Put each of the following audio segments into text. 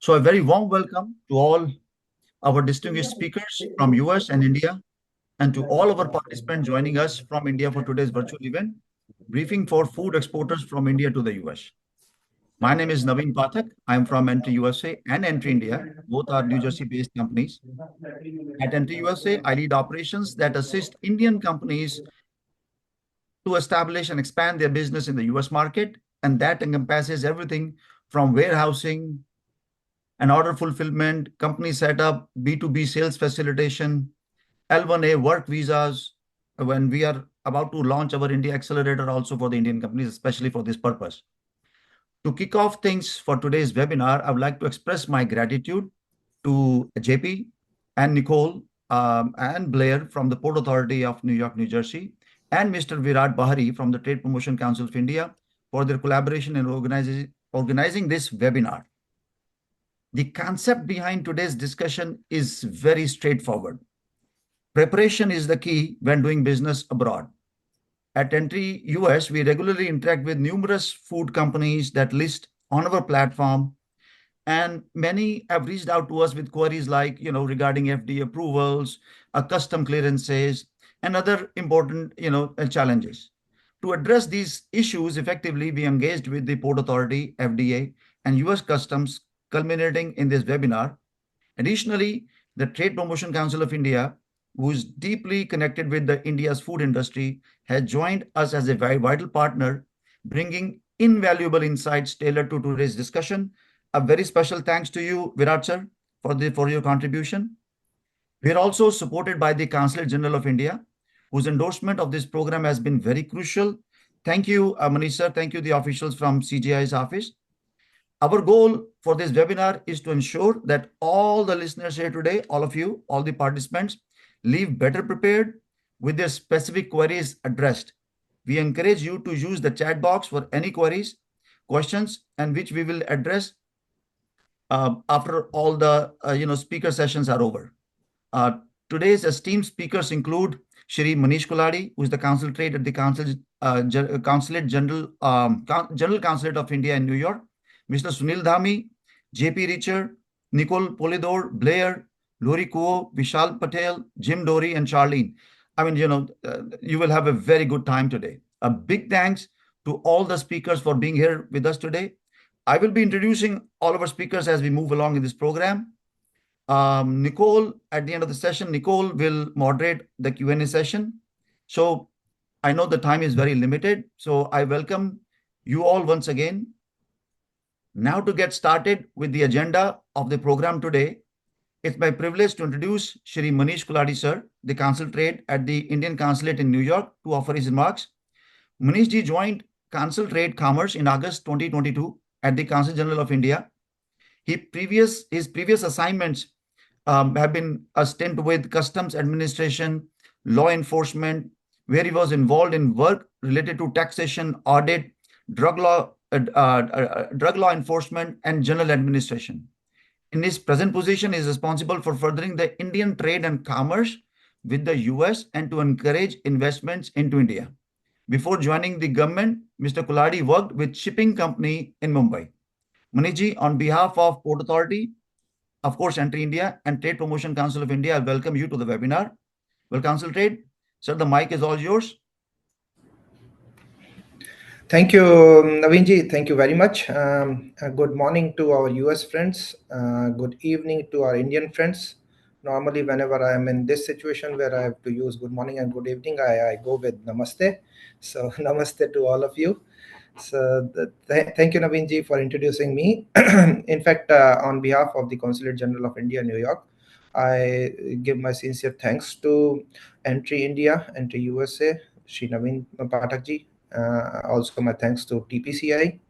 So a very warm welcome to all our distinguished speakers from US and India, and to all our participants joining us from India for today's virtual event, briefing for food exporters from India to the US. My name is Naveen Pathak. I'm from Entry USA and Entry India. Both are New Jersey-based companies. At Entry USA, I lead operations that assist Indian companies to establish and expand their business in the US market, and that encompasses everything from warehousing and order fulfillment, company setup, B2B sales facilitation, L1A work visas, when we are about to launch our India Accelerator also for the Indian companies, especially for this purpose. To kick off things for today's webinar, I would like to express my gratitude to JP and Nicole and Blair from the Port Authority of New York, New Jersey, and Mr. Virat Bahari from the Trade Promotion Council of India for their collaboration in organizing this webinar. The concept behind today's discussion is very straightforward. Preparation is the key when doing business abroad. At Entry US, we regularly interact with numerous food companies that list on our platform, and many have reached out to us with queries like, regarding FDA approvals, custom clearances, and other important, challenges. To address these issues effectively, we engaged with the Port Authority, FDA, and US Customs, culminating in this webinar. Additionally, the Trade Promotion Council of India, who is deeply connected with the India's food industry, has joined us as a very vital partner, bringing invaluable insights tailored to today's discussion. A very special thanks to you, Virat sir, for your contribution. We are also supported by the Consulate General of India, whose endorsement of this program has been very crucial. Thank you, Manish sir. Thank you, the officials from CGI's office. Our goal for this webinar is to ensure that all the listeners here today, all of you, all the participants, leave better prepared with their specific queries addressed. We encourage you to use the chat box for any queries, questions, and which we will address after all the speaker sessions are over. Uh, Today's esteemed speakers include Shri Manish Kuladi, who is the Consul Trade at the Consulate General General Consulate of India in New York, Mr. Sunil Dhami, JP Richard, Nicole Polidor, Blair, Lori Kuo, Vishal Patel, Jim Dory, and Charlene. I mean, you will have a very good time today. A big thanks to all the speakers for being here with us today. I will be introducing all of our speakers as we move along in this program. Nicole, at the end of the session, Nicole will moderate the Q&A session. So I know the time is very limited, so I welcome you all once again. Now to get started with the agenda of the program today, it's my privilege to introduce Shri Manish Kuladi sir, the Consul Trade at the Indian Consulate in New York, to offer his remarks. Manish ji joined Consul Trade Commerce in August 2022 at the Consul General of India. His previous assignments have been a stint with Customs Administration, law enforcement, where he was involved in work related to taxation, audit, drug law, drug law enforcement, and general administration. In his present position, he is responsible for furthering the Indian trade and commerce with the US and to encourage investments into India. Before joining the government, Mr. Kuladi worked with shipping company in Mumbai. Maniji, on behalf of Port Authority, of course, Entry India and Trade Promotion Council of India, I welcome you to the webinar. Well, Council Trade, sir, the mic is all yours. Thank you, Naveenji. Thank you very much. Good morning to our US friends. Good evening to our Indian friends. Normally, whenever I am in this situation where I have to use good morning and good evening, I go with namaste. So, namaste to all of you. So, thank you, Naveenji, for introducing me. In fact, on behalf of the Consulate General of India, New York, I give my sincere thanks to Entry India, Entry USA, Shri Naveen Pathakji. Also, my thanks to TPCI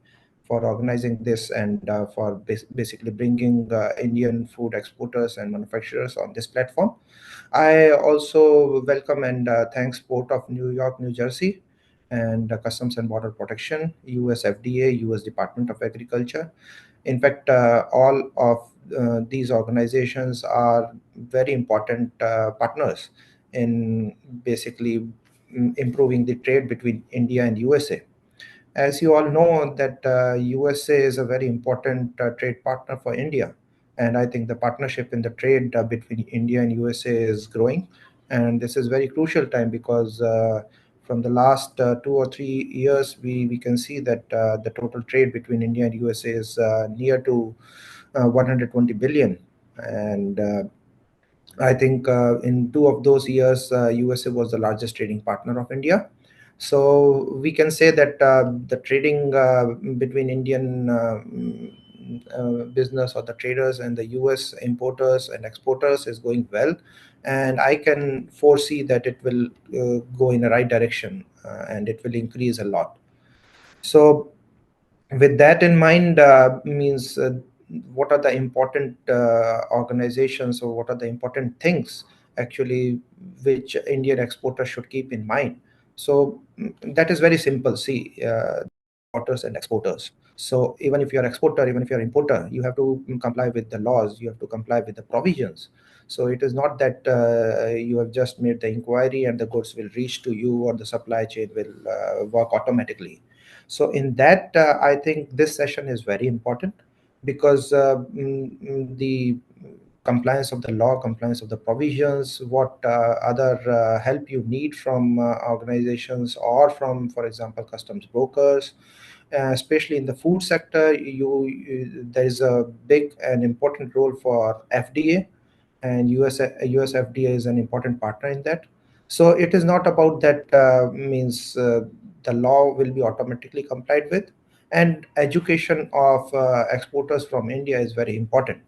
for organizing this and for basically bringing Indian food exporters and manufacturers on this platform. I also welcome and thanks Port of New York, New Jersey, and Customs and Border Protection, US FDA, US Department of Agriculture. In fact, all of these organizations are very important partners in basically improving the trade between India and USA. As you all know, that USA is a very important trade partner for India, And I think the partnership in the trade between India and USA is growing. And this is very crucial time because from the last 2 or 3 years, we can see that the total trade between India and USA is near to 120 billion. And I think in 2 of those years, USA was the largest trading partner of India. So we can say that the trading between Indian business or the traders and the US importers and exporters is going well. And I can foresee that it will go in the right direction and it will increase a lot. So with that in mind, means what are the important organizations or what are the important things actually which Indian exporters should keep in mind? So that is very simple. See, importers and exporters. So even if you're exporter, even if you're importer, you have to comply with the laws. You have to comply with the provisions. So it is not that you have just made the inquiry and the goods will reach to you or the supply chain will work automatically. So in that, I think this session is very important because the compliance of the law, compliance of the provisions, what other help you need from organizations or from, for example, customs brokers, especially in the food sector, there is a big and important role for FDA, and US FDA is an important partner in that. So it is not about that means the law will be automatically complied with, and education of exporters from India is very important.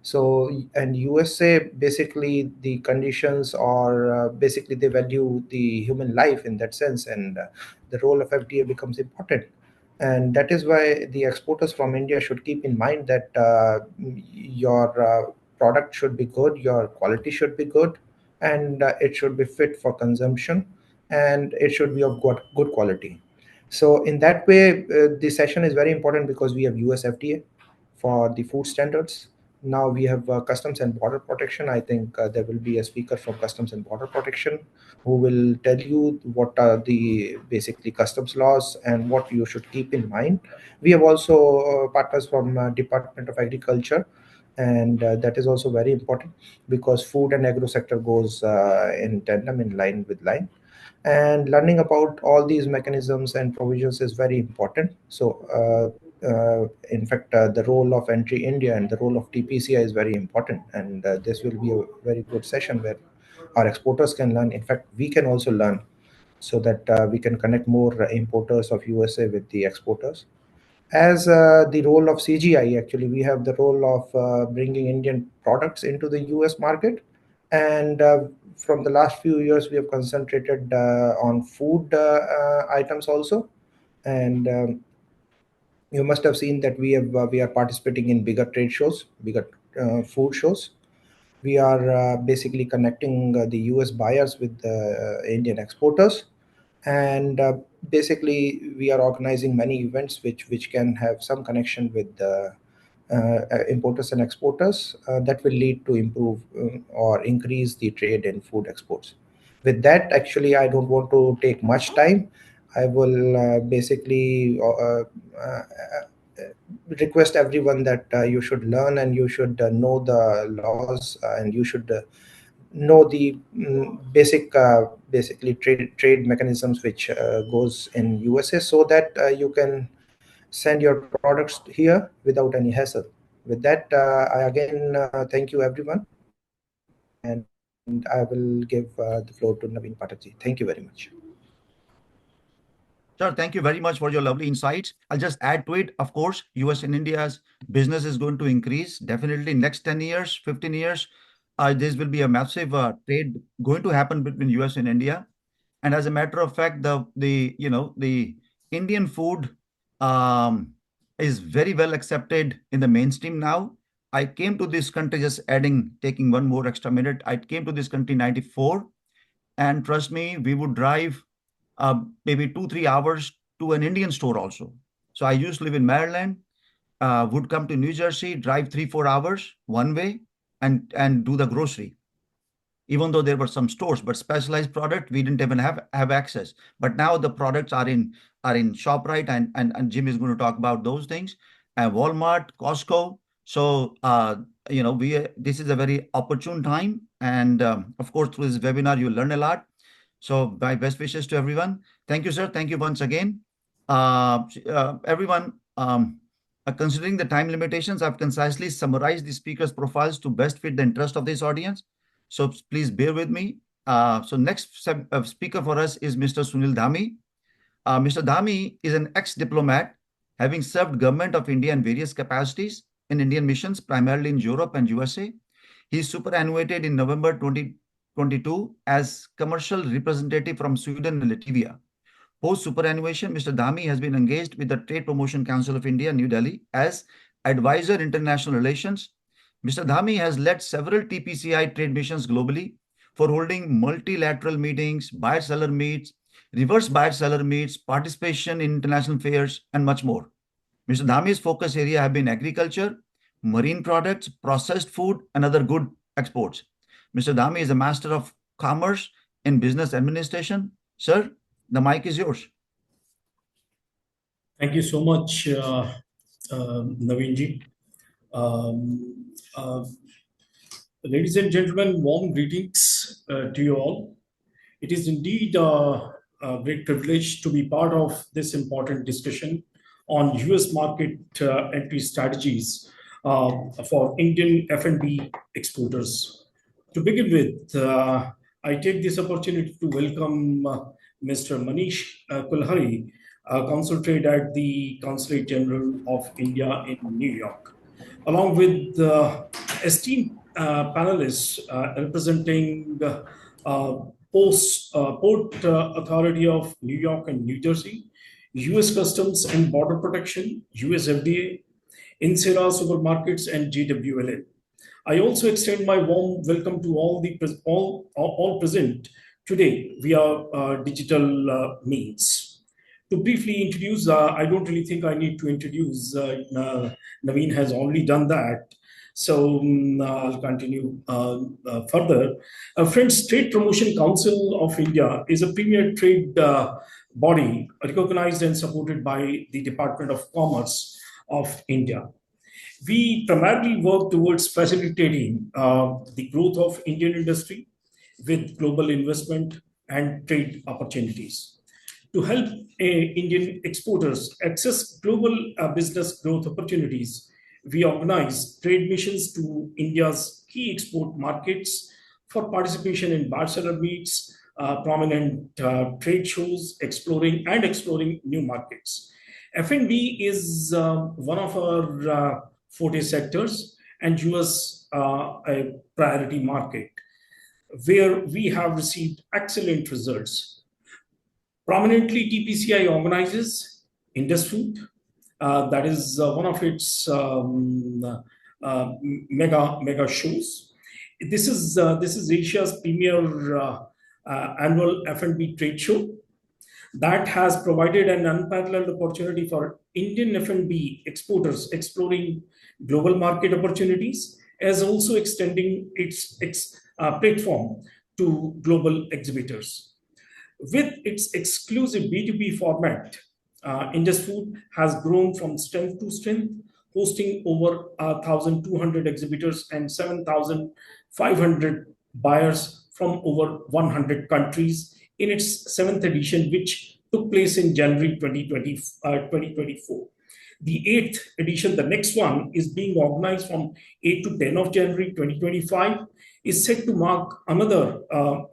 So, and USA basically the conditions are basically they value the human life in that sense, and the role of FDA becomes important. And that is why the exporters from India should keep in mind that your product should be good, your quality should be good, and it should be fit for consumption, and it should be of good quality. So in that way, the session is very important because we have US FDA for the food standards. Now we have Customs and Border Protection. I think there will be a speaker from Customs and Border Protection who will tell you what are the basically customs laws and what you should keep in mind. We have also partners from Department of Agriculture, and that is also very important because food and agro sector goes in tandem, in line with line. And learning about all these mechanisms and provisions is very important. So in fact, the role of Entry India and the role of TPCI is very important, and this will be a very good session where our exporters can learn. In fact, we can also learn so that we can connect more importers of USA with the exporters. As the role of CGI, actually, we have the role of bringing Indian products into the US market. And from the last few years, we have concentrated on food items also. And you must have seen that we are participating in bigger trade shows, bigger food shows. We are basically connecting the US buyers with the Indian exporters, and basically we are organizing many events which can have some connection with the importers and exporters that will lead to improve or increase the trade in food exports. With that, actually, I don't want to take much time. I will basically request everyone that you should learn and you should know the laws and you should know the basically trade mechanisms which goes in USA, so that you can send your products here without any hassle. With that, I again thank you everyone, and I will give the floor to Naveen Pathakji. Thank you very much. Sir, thank you very much for your lovely insights. I'll just add to it. Of course, US and India's business is going to increase definitely next 10 years, 15 years. This will be a massive trade going to happen between US and India. And as a matter of fact, the Indian food is very well accepted in the mainstream now. I came to this country, just taking one more extra minute. I came to this country in 94, and trust me, we would drive maybe 2, 3 hours to an Indian store also. So I used to live in Maryland, would come to New Jersey, drive 3, 4 hours one way, and do the grocery. Even though there were some stores, but specialized product we didn't even have access. But now the products are in ShopRite, and Jim is going to talk about those things. And Walmart, Costco. So, this is a very opportune time. And of course, through this webinar, you learn a lot. So my best wishes to everyone. Thank you, sir. Thank you once again. Everyone, considering the time limitations, I've concisely summarized the speakers' profiles to best fit the interest of this audience. So please bear with me. So next speaker for us is Mr. Sunil Dhami. Mr. Dhami is an ex-diplomat, having served government of India in various capacities in Indian missions, primarily in Europe and USA. He superannuated in November 2022 as commercial representative from Sweden and Latvia. Post superannuation, Mr. Dhami has been engaged with the Trade Promotion Council of India, New Delhi, as advisor international relations. Mr. Dhami has led several TPCI trade missions globally for holding multilateral meetings, buyer-seller meets, reverse buyer-seller meets, participation in international fairs, and much more. Mr. Dhami's focus area have been agriculture, marine products, processed food, and other good exports. Mr. Dhami is a Master of Commerce in Business Administration. Sir, the mic is yours. Thank you so much, Naveenji. Ladies and gentlemen, warm greetings to you all. It is indeed a great privilege to be part of this important discussion on US market entry strategies for Indian F&B exporters. To begin with, I take this opportunity to welcome Mr. Manish Kulhari, Consul Trade at the Consulate General of India in New York, along with esteemed panelists representing Port Authority of New York and New Jersey, US Customs and Border Protection, US FDA, Insera Supermarkets, and JWLA. I also extend my warm welcome to all present today via digital means. To briefly introduce, I don't really think I need to introduce. Naveen has already done that. So I'll continue further. Friends, Trade Promotion Council of India is a premier trade body recognized and supported by the Department of Commerce of India. We primarily work towards facilitating the growth of Indian industry with global investment and trade opportunities. To help Indian exporters access global business growth opportunities, we organize trade missions to India's key export markets for participation in buyer-seller meets, prominent trade shows, exploring new markets. F&B is one of our forte sectors, and US a priority market, where we have received excellent results. Prominently, TPCI organizes IndusFood. That is one of its mega shows. This is Asia's premier annual F&B trade show that has provided an unparalleled opportunity for Indian F&B exporters exploring global market opportunities, as also extending its platform to global exhibitors. With its exclusive B2B format, IndusFood has grown from strength to strength, hosting over 1,200 exhibitors and 7,500 buyers from over 100 countries in its 7th edition, which took place in January 2024. The 8th edition, the next one, is being organized from 8 to 10 of January 2025, is set to mark another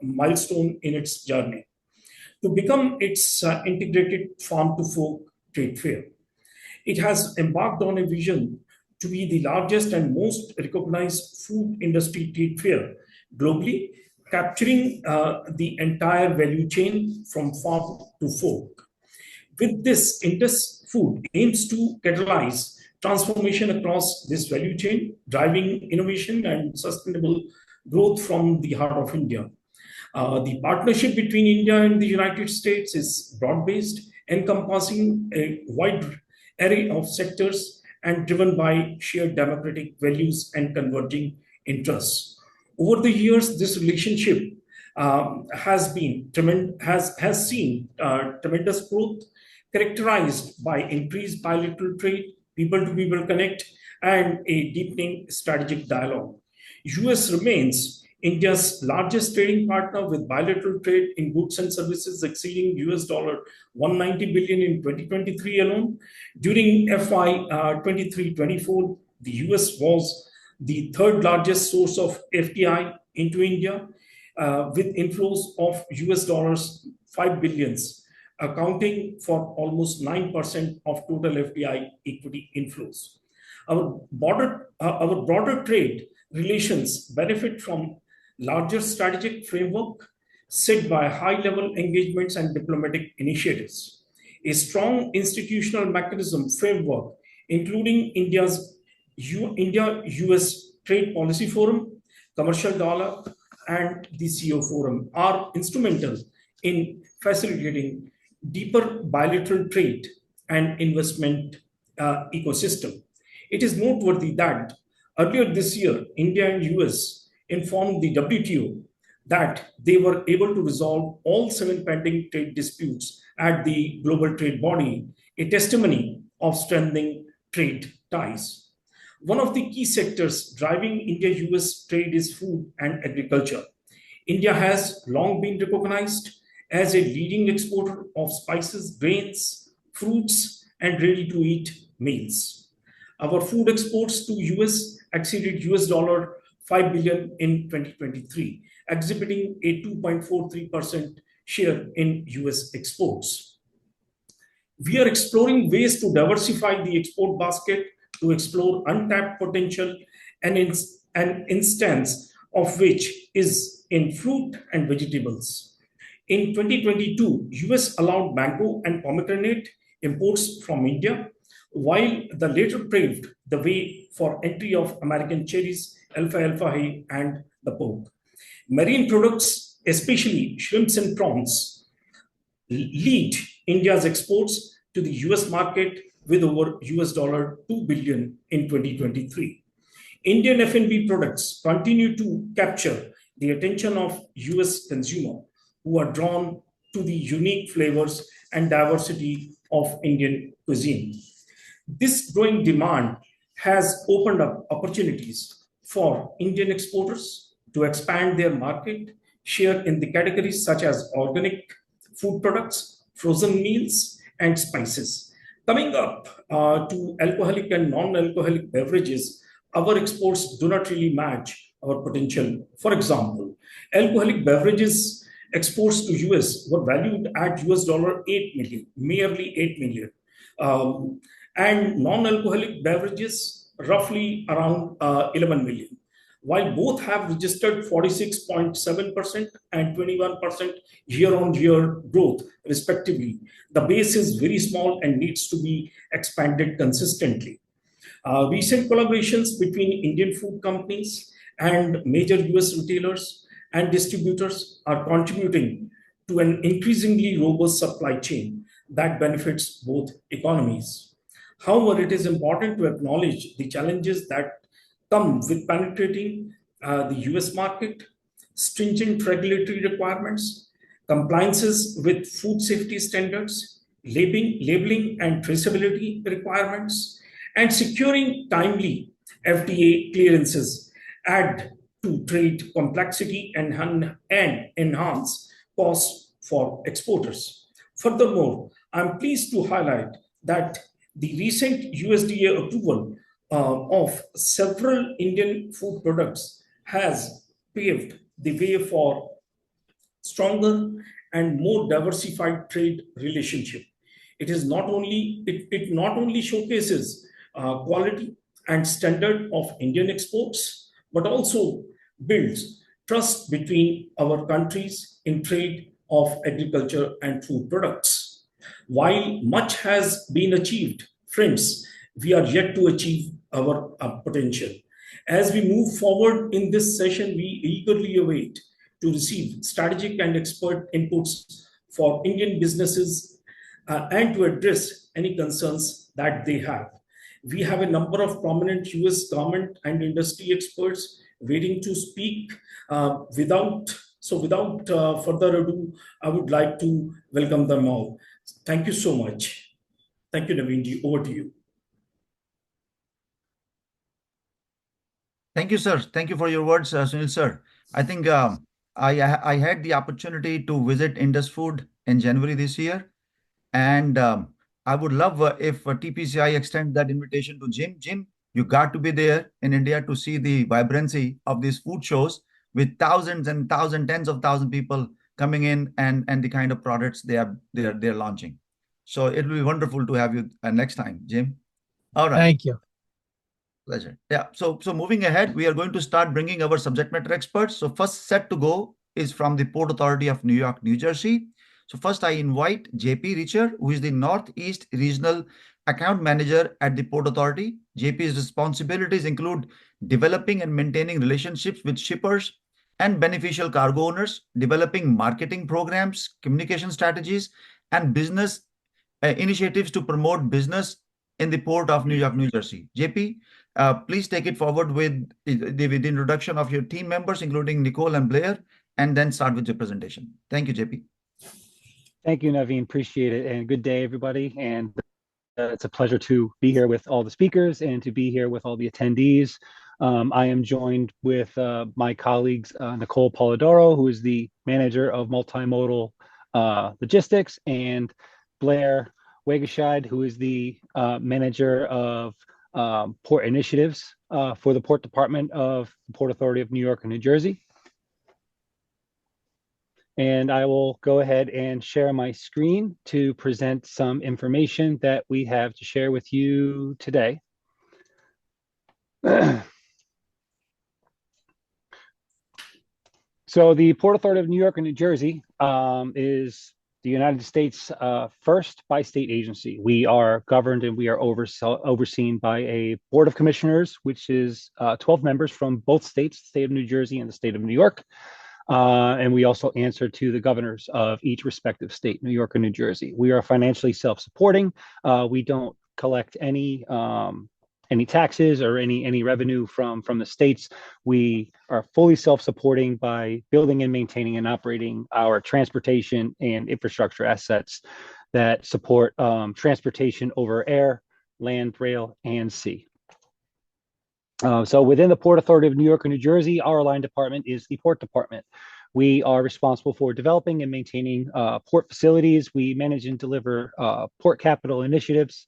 milestone in its journey to become its integrated farm-to-fork trade fair. It has embarked on a vision to be the largest and most recognized food industry trade fair globally, capturing the entire value chain from farm to fork. With this, IndusFood aims to catalyze transformation across this value chain, driving innovation and sustainable growth from the heart of India. The partnership between India and the United States is broad-based, encompassing a wide array of sectors and driven by shared democratic values and converging interests. Over the years, this relationship has seen tremendous growth, characterized by increased bilateral trade, people-to-people connect, and a deepening strategic dialogue. US remains India's largest trading partner, with bilateral trade in goods and services exceeding US dollar 190 billion in 2023 alone. During FY 23-24, the US was the third largest source of FDI into India, with inflows of US dollars 5 billions, accounting for almost 9% of total FDI equity inflows. Our broader trade relations benefit from larger strategic framework set by high-level engagements and diplomatic initiatives. A strong institutional mechanism framework, including India-US Trade Policy Forum, Commercial Dialogue, and the CO Forum, are instrumental in facilitating deeper bilateral trade and investment ecosystem. It is noteworthy that earlier this year, India and US informed the WTO that they were able to resolve all 7 pending trade disputes at the global trade body, a testimony of strengthening trade ties. One of the key sectors driving India-US trade is food and agriculture. India has long been recognized as a leading exporter of spices, grains, fruits, and ready-to-eat meals. Our food exports to US exceeded US dollar 5 billion in 2023, exhibiting a 2.43% share in US exports. We are exploring ways to diversify the export basket to explore untapped potential, and an instance of which is in fruit and vegetables. In 2022, US allowed mango and pomegranate imports from India, while the later paved the way for entry of American cherries, alfalfa, and the pork. Marine products, especially shrimps and prawns, lead India's exports to the US market with over US dollar 2 billion in 2023. Indian F&B products continue to capture the attention of US consumers, who are drawn to the unique flavors and diversity of Indian cuisine. This growing demand has opened up opportunities for Indian exporters to expand their market share in the categories such as organic food products, frozen meals, and spices. Coming up to alcoholic and non-alcoholic beverages, our exports do not really match our potential. For example, alcoholic beverages exports to US were valued at US dollar 8 million, merely 8 million. And non-alcoholic beverages roughly around 11 million. While both have registered 46.7% and 21% year-on-year growth, respectively, the base is very small and needs to be expanded consistently. Recent collaborations between Indian food companies and major US retailers and distributors are contributing to an increasingly robust supply chain that benefits both economies. However, it is important to acknowledge the challenges that come with penetrating the US market: stringent regulatory requirements, compliances with food safety standards, labeling and traceability requirements, and securing timely FDA clearances add to trade complexity and enhance costs for exporters. Furthermore, I'm pleased to highlight that the recent USDA approval of several Indian food products has paved the way for stronger and more diversified trade relationship. It not only showcases quality and standard of Indian exports, but also builds trust between our countries in trade of agriculture and food products. While much has been achieved, friends, we are yet to achieve our potential. As we move forward in this session, we eagerly await to receive strategic and expert inputs for Indian businesses and to address any concerns that they have. We have a number of prominent US government and industry experts waiting to speak. Without further ado, I would like to welcome them all. Thank you so much. Thank you, Naveen ji. Over to you. Thank you, sir. Thank you for your words, Sunil sir. I think I had the opportunity to visit Indus Food in January this year, and I would love if TPCI extend that invitation to Jim. Jim, you got to be there in India to see the vibrancy of these food shows with thousands and thousands, tens of thousands people coming in and the kind of products they're launching. So it will be wonderful to have you next time, Jim. All right. Thank you. Pleasure. Yeah. So moving ahead, we are going to start bringing our subject matter experts. So first set to go is from the Port Authority of New York, New Jersey. So first I invite JP Richer, who is the Northeast Regional Account Manager at the Port Authority. JP's responsibilities include developing and maintaining relationships with shippers and beneficial cargo owners, developing marketing programs, communication strategies, and business initiatives to promote business in the Port of New York, New Jersey. JP, please take it forward with the introduction of your team members, including Nicole and Blair, and then start with your presentation. Thank you, JP. Thank you, Naveen. Appreciate it. And good day, everybody. And it's a pleasure to be here with all the speakers and to be here with all the attendees. I am joined with my colleagues, Nicole Polidoro, who is the manager of multimodal logistics, and Blair Wegescheid, who is the manager of port initiatives for the Port Department of the Port Authority of New York and New Jersey. And I will go ahead and share my screen to present some information that we have to share with you today. So the Port Authority of New York and New Jersey is the United States' first bi-state agency. We are governed and we are overseen by a Board of Commissioners, which is 12 members from both states, the state of New Jersey and the state of New York. And we also answer to the governors of each respective state, New York and New Jersey. We are financially self-supporting. We don't collect any taxes or any revenue from the states. We are fully self-supporting by building and maintaining and operating our transportation and infrastructure assets that support transportation over air, land, rail, and sea. So within the Port Authority of New York and New Jersey, our line department is the Port Department. We are responsible for developing and maintaining port facilities. We manage and deliver port capital initiatives.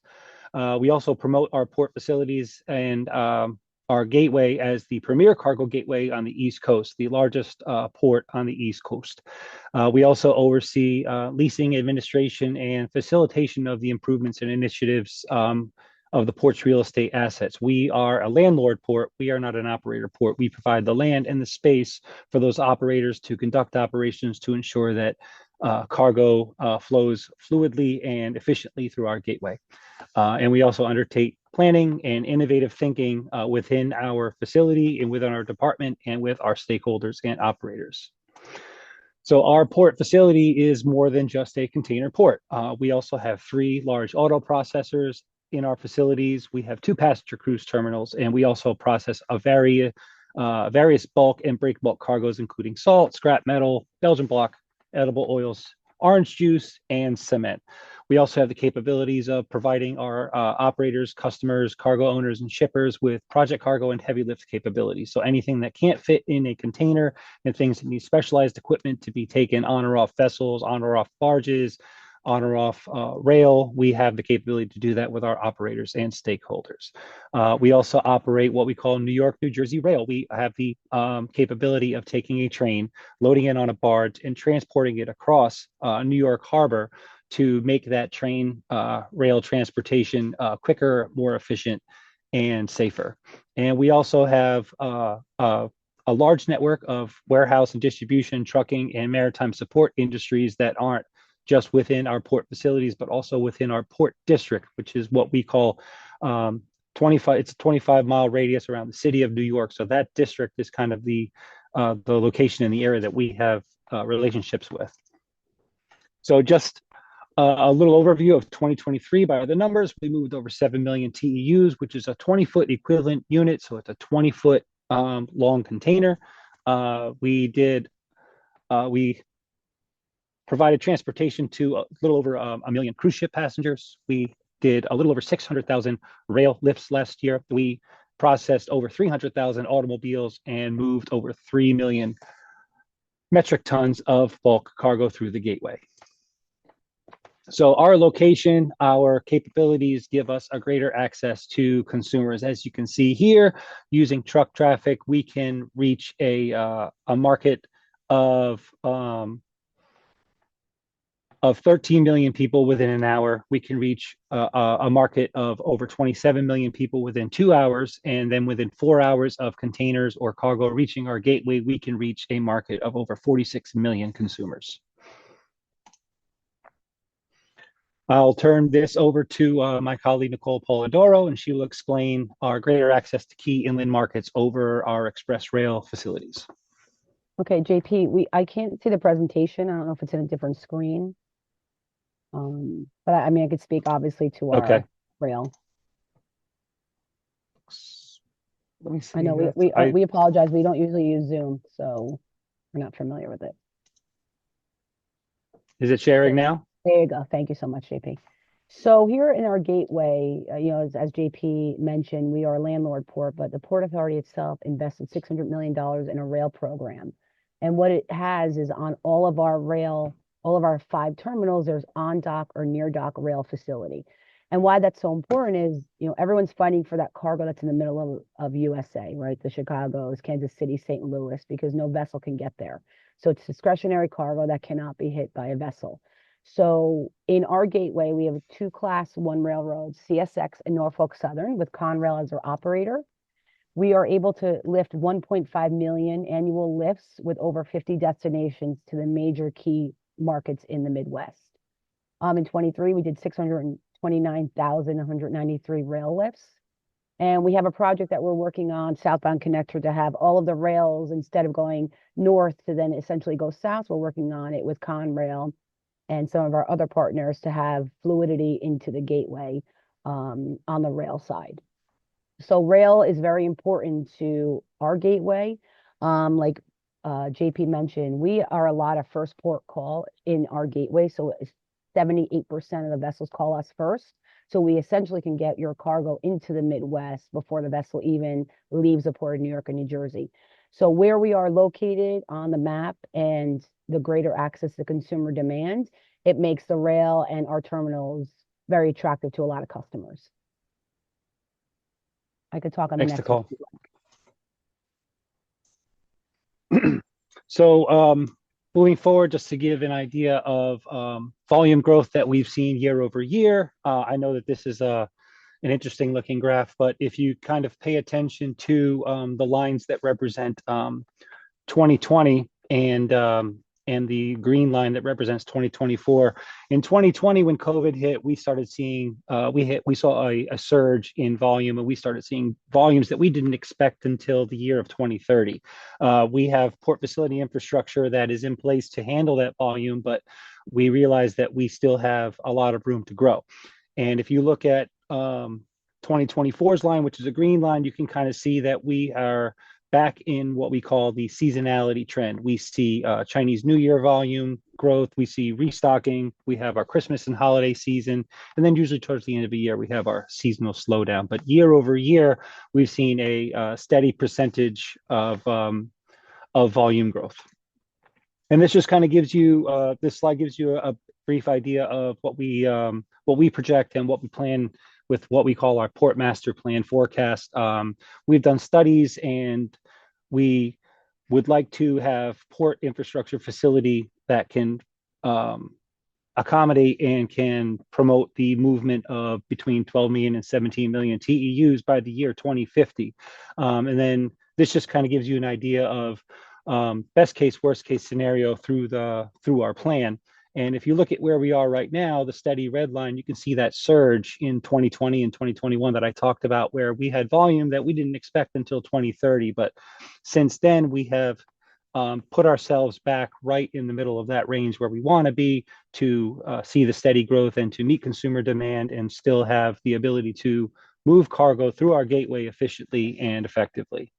We also promote our port facilities and our gateway as the premier cargo gateway on the East Coast, the largest port on the East Coast. We also oversee leasing, administration, and facilitation of the improvements and initiatives of the port's real estate assets. We are a landlord port. We are not an operator port. We provide the land and the space for those operators to conduct operations to ensure that cargo flows fluidly and efficiently through our gateway. And we also undertake planning and innovative thinking within our facility and within our department and with our stakeholders and operators. So our port facility is more than just a container port. We also have 3 large auto processors in our facilities. We have 2 passenger cruise terminals, and we also process various bulk and break bulk cargoes, including salt, scrap metal, Belgian block, edible oils, orange juice, and cement. We also have the capabilities of providing our operators, customers, cargo owners, and shippers with project cargo and heavy lift capabilities. So anything that can't fit in a container and things that need specialized equipment to be taken on or off vessels, on or off barges, on or off rail, we have the capability to do that with our operators and stakeholders. We also operate what we call New York, New Jersey rail. We have the capability of taking a train, loading it on a barge, and transporting it across New York Harbor to make that train rail transportation quicker, more efficient, and safer. And we also have a large network of warehouse and distribution, trucking, and maritime support industries that aren't just within our port facilities, but also within our port district, which is what we call 25. It's a 25-mile radius around the city of New York. So that district is kind of the location in the area that we have relationships with. So just a little overview of 2023 by the numbers. We moved over 7 million TEUs, which is a 20-foot equivalent unit. So it's a 20-foot long container. We provided transportation to a little over a million cruise ship passengers. We did a little over 600,000 rail lifts last year. We processed over 300,000 automobiles and moved over 3 million metric tons of bulk cargo through the gateway. So our location, our capabilities give us a greater access to consumers. As you can see here, using truck traffic, we can reach a market of 13 million people within an hour. We can reach a market of over 27 million people within 2 hours. And then within 4 hours of containers or cargo reaching our gateway, we can reach a market of over 46 million consumers. I'll turn this over to my colleague, Nicole Polidoro, and she will explain our greater access to key inland markets over our express rail facilities. Okay, JP, I can't see the presentation. I don't know if it's in a different screen. But I mean, I could speak obviously to our rail. Let me see. I know we apologize. We don't usually use Zoom, so we're not familiar with it. Is it sharing now? There you go. Thank you so much, JP. So here in our gateway, as JP mentioned, we are a landlord port, but the Port Authority itself invested $600 million in a rail program. And what it has is on all of our 5 terminals, there's on dock or near dock rail facility. And why that's so important is, everyone's fighting for that cargo that's in the middle of USA, right? The Chicago's, Kansas City, St. Louis, because no vessel can get there. So it's discretionary cargo that cannot be hit by a vessel. So in our gateway, we have 2 Class 1 railroads, CSX and Norfolk Southern, with Conrail as our operator. We are able to lift 1.5 million annual lifts with over 50 destinations to the major key markets in the Midwest. In 23, we did 629,193 rail lifts. And we have a project that we're working on, Southbound Connector, to have all of the rails, instead of going north to then essentially go south, we're working on it with Conrail and some of our other partners to have fluidity into the gateway on the rail side. So rail is very important to our gateway. Like JP mentioned, we are a lot of first port call in our gateway. So 78% of the vessels call us first. So we essentially can get your cargo into the Midwest before the vessel even leaves the port of New York and New Jersey. So where we are located on the map and the greater access to consumer demand, it makes the rail and our terminals very attractive to a lot of customers. I could talk on the next one. So moving forward, just to give an idea of volume growth that we've seen year over year. I know that this is an interesting looking graph, but if you kind of pay attention to the lines that represent 2020 and the green line that represents 2024. In 2020, when COVID hit, we started seeing we saw a surge in volume, and we started seeing volumes that we didn't expect until the year of 2030. We have port facility infrastructure that is in place to handle that volume, but we realize that we still have a lot of room to grow. And if you look at 2024's line, which is a green line, you can kind of see that we are back in what we call the seasonality trend. We see Chinese New Year volume growth. We see restocking. We have our Christmas and holiday season. And then usually towards the end of the year, we have our seasonal slowdown. But year over year, we've seen a steady percentage of volume growth. And this just kind of gives you, this slide gives you a brief idea of what we project and what we plan with what we call our Port Master Plan forecast. We've done studies, and we would like to have port infrastructure facility that can accommodate and can promote the movement of between 12 million and 17 million TEUs by the year 2050. And then this just kind of gives you an idea of best case, worst case scenario through our plan. And if you look at where we are right now, the steady red line, you can see that surge in 2020 and 2021 that I talked about, where we had volume that we didn't expect until 2030. But since then, we have put ourselves back right in the middle of that range where we want to be to see the steady growth and to meet consumer demand and still have the ability to move cargo through our gateway efficiently and effectively.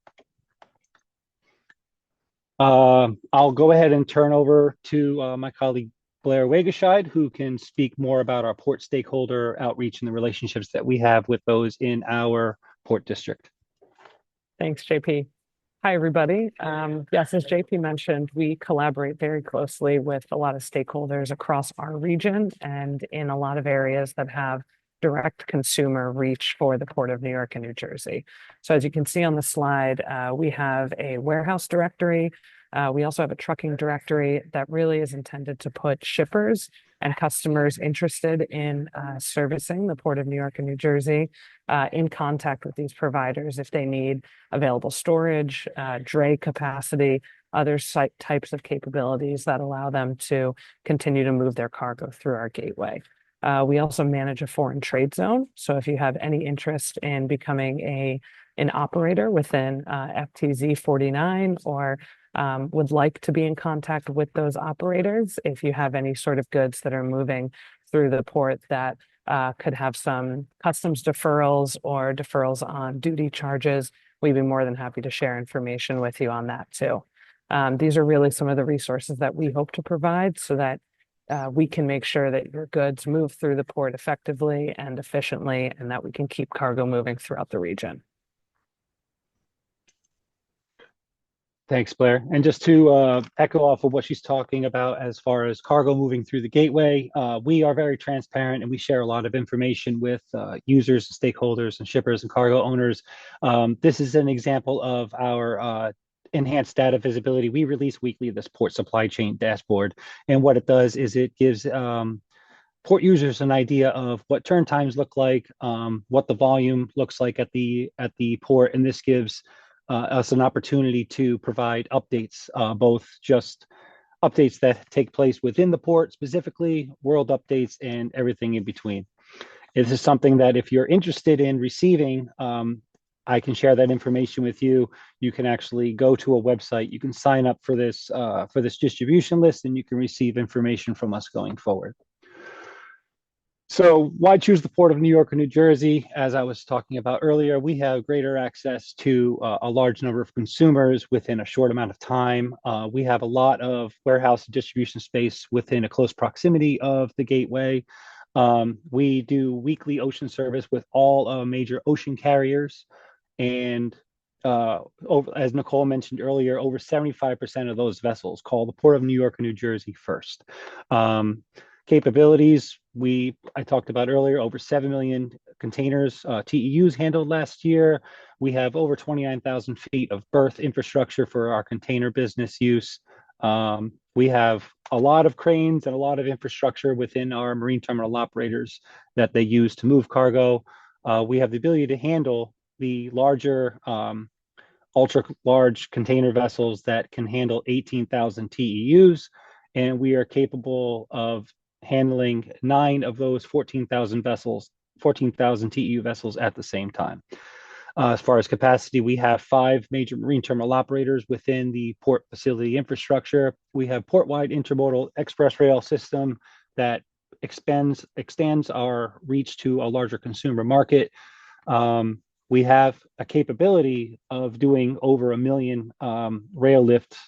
I'll go ahead and turn over to my colleague, Blair Wagerscheid, who can speak more about our port stakeholder outreach and the relationships that we have with those in our port district. Thanks, JP. Hi, everybody. Yes, as JP mentioned, we collaborate very closely with a lot of stakeholders across our region and in a lot of areas that have direct consumer reach for the Port of New York and New Jersey. So as you can see on the slide, we have a warehouse directory. We also have a trucking directory that really is intended to put shippers and customers interested in servicing the Port of New York and New Jersey in contact with these providers if they need available storage, dray capacity, other types of capabilities that allow them to continue to move their cargo through our gateway. We also manage a foreign trade zone. So if you have any interest in becoming an operator within FTZ 49 or would like to be in contact with those operators, if you have any sort of goods that are moving through the port that could have some customs deferrals or deferrals on duty charges, we'd be more than happy to share information with you on that too. These are really some of the resources that we hope to provide so that we can make sure that your goods move through the port effectively and efficiently, and that we can keep cargo moving throughout the region. Thanks, Blair. And just to echo off of what she's talking about as far as cargo moving through the gateway, we are very transparent and we share a lot of information with users, stakeholders, and shippers and cargo owners. This is an example of our enhanced data visibility. We release weekly this port supply chain dashboard. And what it does is it gives port users an idea of what turn times look like, what the volume looks like at the port, and this gives us an opportunity to provide updates, both just updates that take place within the port specifically, world updates, and everything in between. This is something that if you're interested in receiving, I can share that information with you. You can actually go to a website, you can sign up for this distribution list, and you can receive information from us going forward. So why choose the Port of New York or New Jersey? As I was talking about earlier, we have greater access to a large number of consumers within a short amount of time. We have a lot of warehouse and distribution space within a close proximity of the gateway. We do weekly ocean service with all major ocean carriers. And as Nicole mentioned earlier, over 75% of those vessels call the Port of New York or New Jersey first. Capabilities, I talked about earlier, over 7 million containers, TEUs handled last year. We have over 29,000 feet of berth infrastructure for our container business use. We have a lot of cranes and a lot of infrastructure within our marine terminal operators that they use to move cargo. We have the ability to handle the larger, ultra large container vessels that can handle 18,000 TEUs, and we are capable of handling 9 of those 14,000 TEU vessels at the same time. As far as capacity, we have 5 major marine terminal operators within the port facility infrastructure. We have port-wide intermodal express rail system that extends our reach to a larger consumer market. We have a capability of doing over 1 million rail lifts,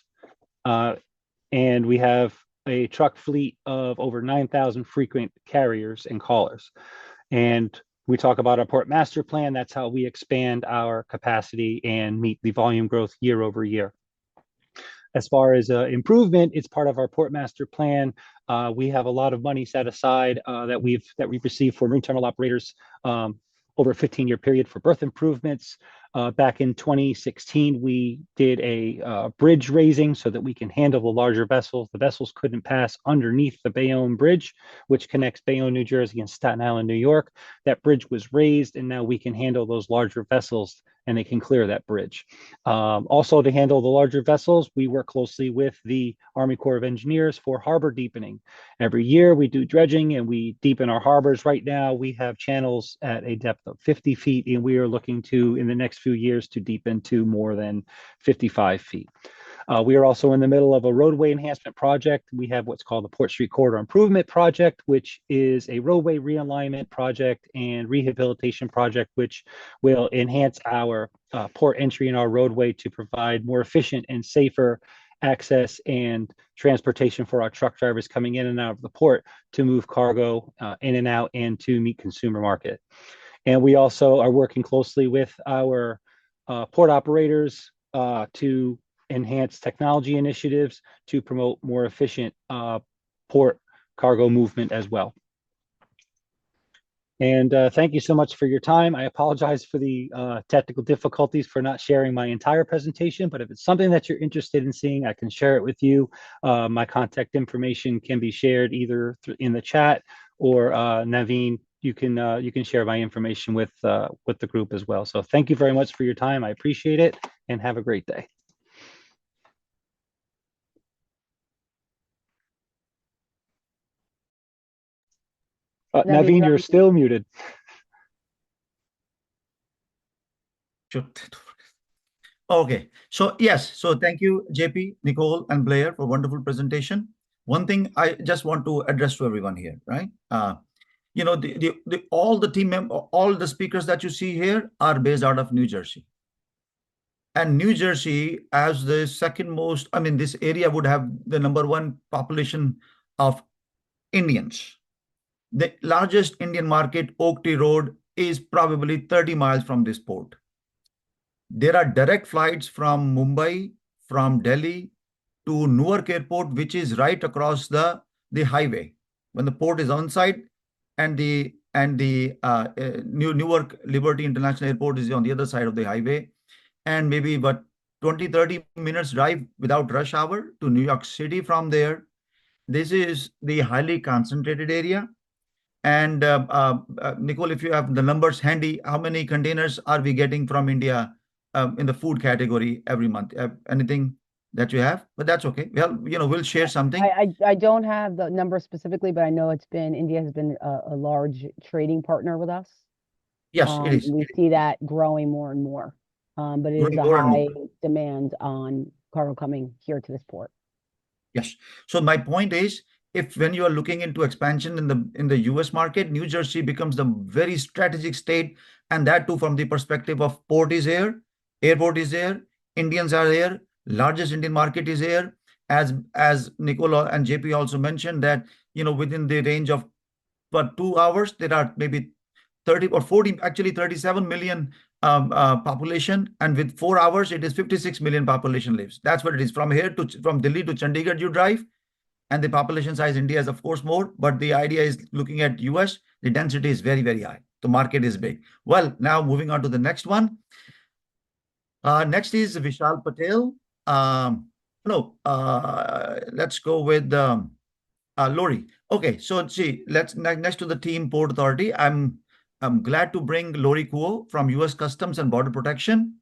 and we have a truck fleet of over 9,000 frequent carriers and callers. And we talk about our port master plan. That's how we expand our capacity and meet the volume growth year over year. As far as improvement, it's part of our port master plan. We have a lot of money set aside that we've received for marine terminal operators over a 15-year period for berth improvements. Back in 2016, we did a bridge raising so that we can handle the larger vessels. The vessels couldn't pass underneath the Bayonne Bridge, which connects Bayonne, New Jersey and Staten Island, New York. That bridge was raised, and now we can handle those larger vessels and they can clear that bridge. Also, to handle the larger vessels, we work closely with the Army Corps of Engineers for harbor deepening. Every year we do dredging and we deepen our harbors. Right now we have channels at a depth of 50 feet, and we are looking to, in the next few years, to deepen to more than 55 feet. We are also in the middle of a roadway enhancement project. We have what's called the Port Street Corridor Improvement Project, which is a roadway realignment project and rehabilitation project, which will enhance our port entry and our roadway to provide more efficient and safer access and transportation for our truck drivers coming in and out of the port to move cargo in and out and to meet consumer market. And we also are working closely with our port operators to enhance technology initiatives to promote more efficient port cargo movement as well. And thank you so much for your time. I apologize for the technical difficulties for not sharing my entire presentation, but if it's something that you're interested in seeing, I can share it with you. My contact information can be shared either in the chat or Naveen, you can share my information with the group as well. So thank you very much for your time. I appreciate it, and have a great day. Naveen, you're still muted. Okay, so yes, so thank you, JP, Nicole, and Blair for wonderful presentation. One thing I just want to address to everyone here, right? You know, all the team members, all the speakers that you see here are based out of New Jersey. And New Jersey, as the second most, I mean, this area would have the #1 population of Indians. The largest Indian market, Oak Tree Road, is probably 30 miles from this port. There are direct flights from Mumbai, from Delhi to Newark Airport, which is right across the highway. When the port is on site, and the Newark Liberty International Airport is on the other side of the highway, and maybe about 20-30 minutes drive without rush hour to New York City from there. This is the highly concentrated area. And Nicole, if you have the numbers handy, how many containers are we getting from India in the food category every month? Anything that you have? But that's okay. Well, you know, we'll share something. I don't have the number specifically, but I know India has been a large trading partner with us. Yes, it is. We see that growing more and more. But it is a high demand on cargo coming here to this port. Yes. So my point is, when you are looking into expansion in the US market, New Jersey becomes the very strategic state, and that too from the perspective of port is here, airport is there, Indians are here, largest Indian market is here. As Nicola and JP also mentioned that, you know, within the range of 2 hours, there are maybe 30 or 40, actually 37 million population, and with 4 hours, it is 56 million population lives. That's what it is. From Delhi to Chandigarh, you drive. And the population size India is of course more, but the idea is looking at US, the density is very, very high. The market is big. Well, now moving on to the next one. Next is Vishal Patel. Let's go with Lori. Okay, so see, next to the team Port Authority, I'm glad to bring Lori Kuo from US Customs and Border Protection.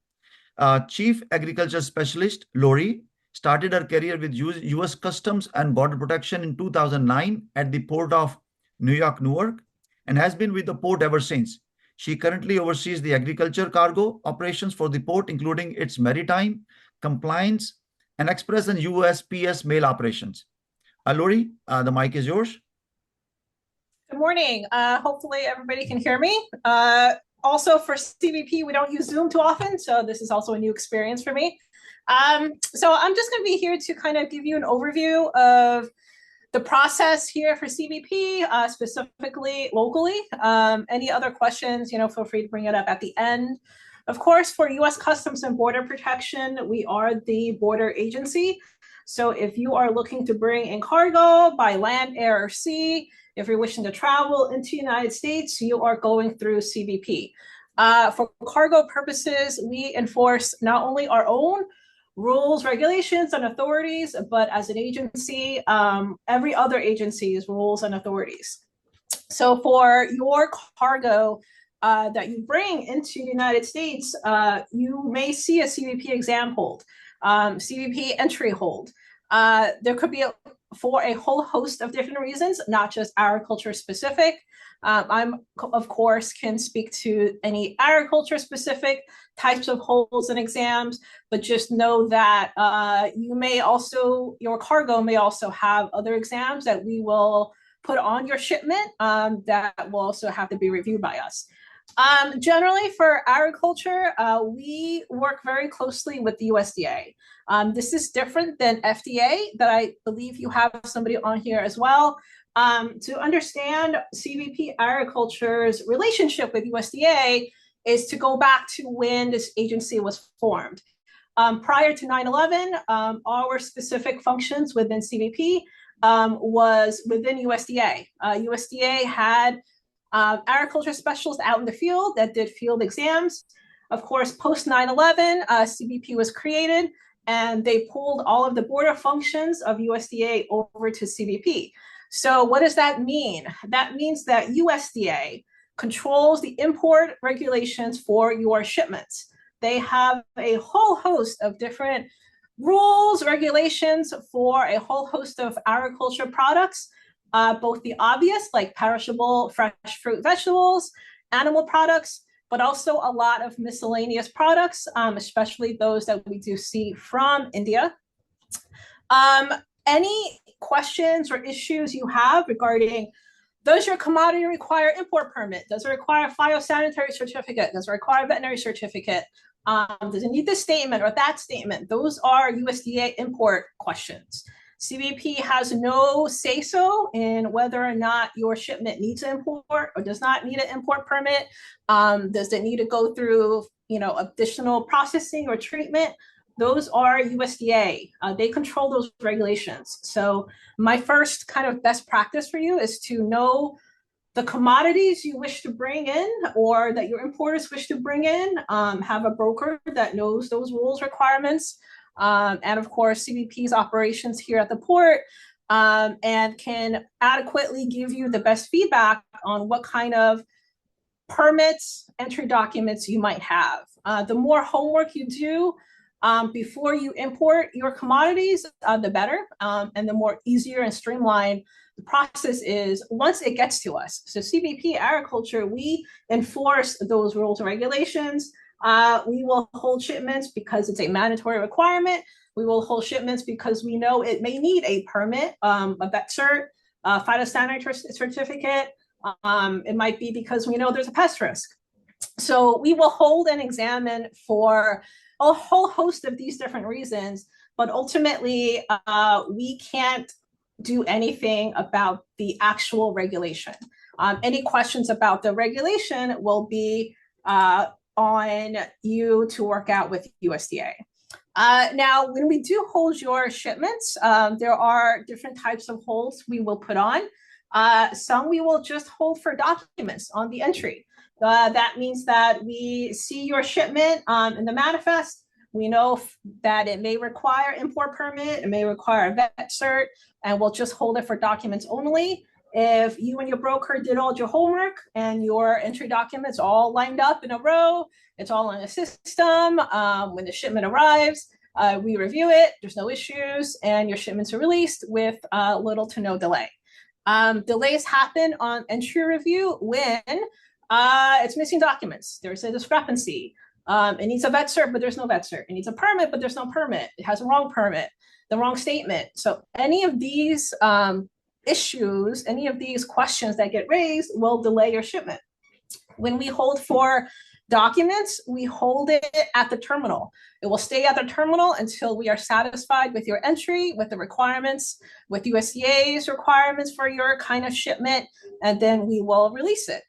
Chief Agriculture Specialist Lori started her career with US Customs and Border Protection in 2009 at the Port of New York, Newark, and has been with the port ever since. She currently oversees the agriculture cargo operations for the port, including its maritime, compliance, and express and USPS mail operations. Lori, the mic is yours. Good morning. Hopefully everybody can hear me. Also for CBP, we don't use Zoom too often, so this is also a new experience for me. So I'm just going to be here to kind of give you an overview of the process here for CBP, specifically locally. Any other questions, you know, feel free to bring it up at the end. Of course, for US Customs and Border Protection, we are the border agency. So if you are looking to bring in cargo by land, air, or sea, if you're wishing to travel into the United States, you are going through CBP. For cargo purposes, we enforce not only our own rules, regulations, and authorities, but as an agency, every other agency's rules and authorities. So for your cargo that you bring into the United States, you may see a CBP exam hold, CBP entry hold. There could be for a whole host of different reasons, not just agriculture specific. I'm, of course, can speak to any agriculture specific types of holds and exams, but just know that your cargo may also have other exams that we will put on your shipment that will also have to be reviewed by us. Generally for agriculture, we work very closely with the USDA. This is different than FDA, that I believe you have somebody on here as well. To understand CBP Agriculture's relationship with USDA, is to go back to when this agency was formed. Prior to 9/11, our specific functions within CBP was within USDA. USDA had agriculture specialists out in the field that did field exams. Of course, post 9/11, CBP was created, and they pulled all of the border functions of USDA over to CBP. So what does that mean? That means that USDA controls the import regulations for your shipments. They have a whole host of different rules, regulations for a whole host of agriculture products, both the obvious, like perishable fresh fruit, vegetables, animal products, but also a lot of miscellaneous products, especially those that we do see from India. Any questions or issues you have regarding, does your commodity require import permit? Does it require phytosanitary certificate? Does it require veterinary certificate? Does it need this statement or that statement? Those are USDA import questions. CBP has no say-so in whether or not your shipment needs an import or does not need an import permit. Does it need to go through, additional processing or treatment? Those are USDA. They control those regulations. So my first kind of best practice for you is to know the commodities you wish to bring in or that your importers wish to bring in, have a broker that knows those rules, requirements, and of course, CBP's operations here at the port, and can adequately give you the best feedback on what kind of permits, entry documents you might have. The more homework you do before you import your commodities, the better, and the more easier and streamlined the process is once it gets to us. So CBP Agriculture, we enforce those rules and regulations. We will hold shipments because it's a mandatory requirement. We will hold shipments because we know it may need a permit, a vet cert, phytosanitary certificate. It might be because we know there's a pest risk. So we will hold and examine for a whole host of these different reasons, but ultimately we can't do anything about the actual regulation. Any questions about the regulation will be on you to work out with USDA. Now, when we do hold your shipments, there are different types of holds we will put on. Some we will just hold for documents on the entry. That means that we see your shipment in the manifest. We know that it may require import permit, it may require a vet cert, and we'll just hold it for documents only. If you and your broker did all your homework and your entry documents all lined up in a row, it's all in a system. When the shipment arrives, we review it, there's no issues, and your shipments are released with little to no delay. Delays happen on entry review when it's missing documents. There's a discrepancy. It needs a vet cert, but there's no vet cert. It needs a permit, but there's no permit. It has a wrong permit, the wrong statement. So any of these issues, any of these questions that get raised will delay your shipment. When we hold for documents, we hold it at the terminal. It will stay at the terminal until we are satisfied with your entry, with the requirements, with USDA's requirements for your kind of shipment, and then we will release it.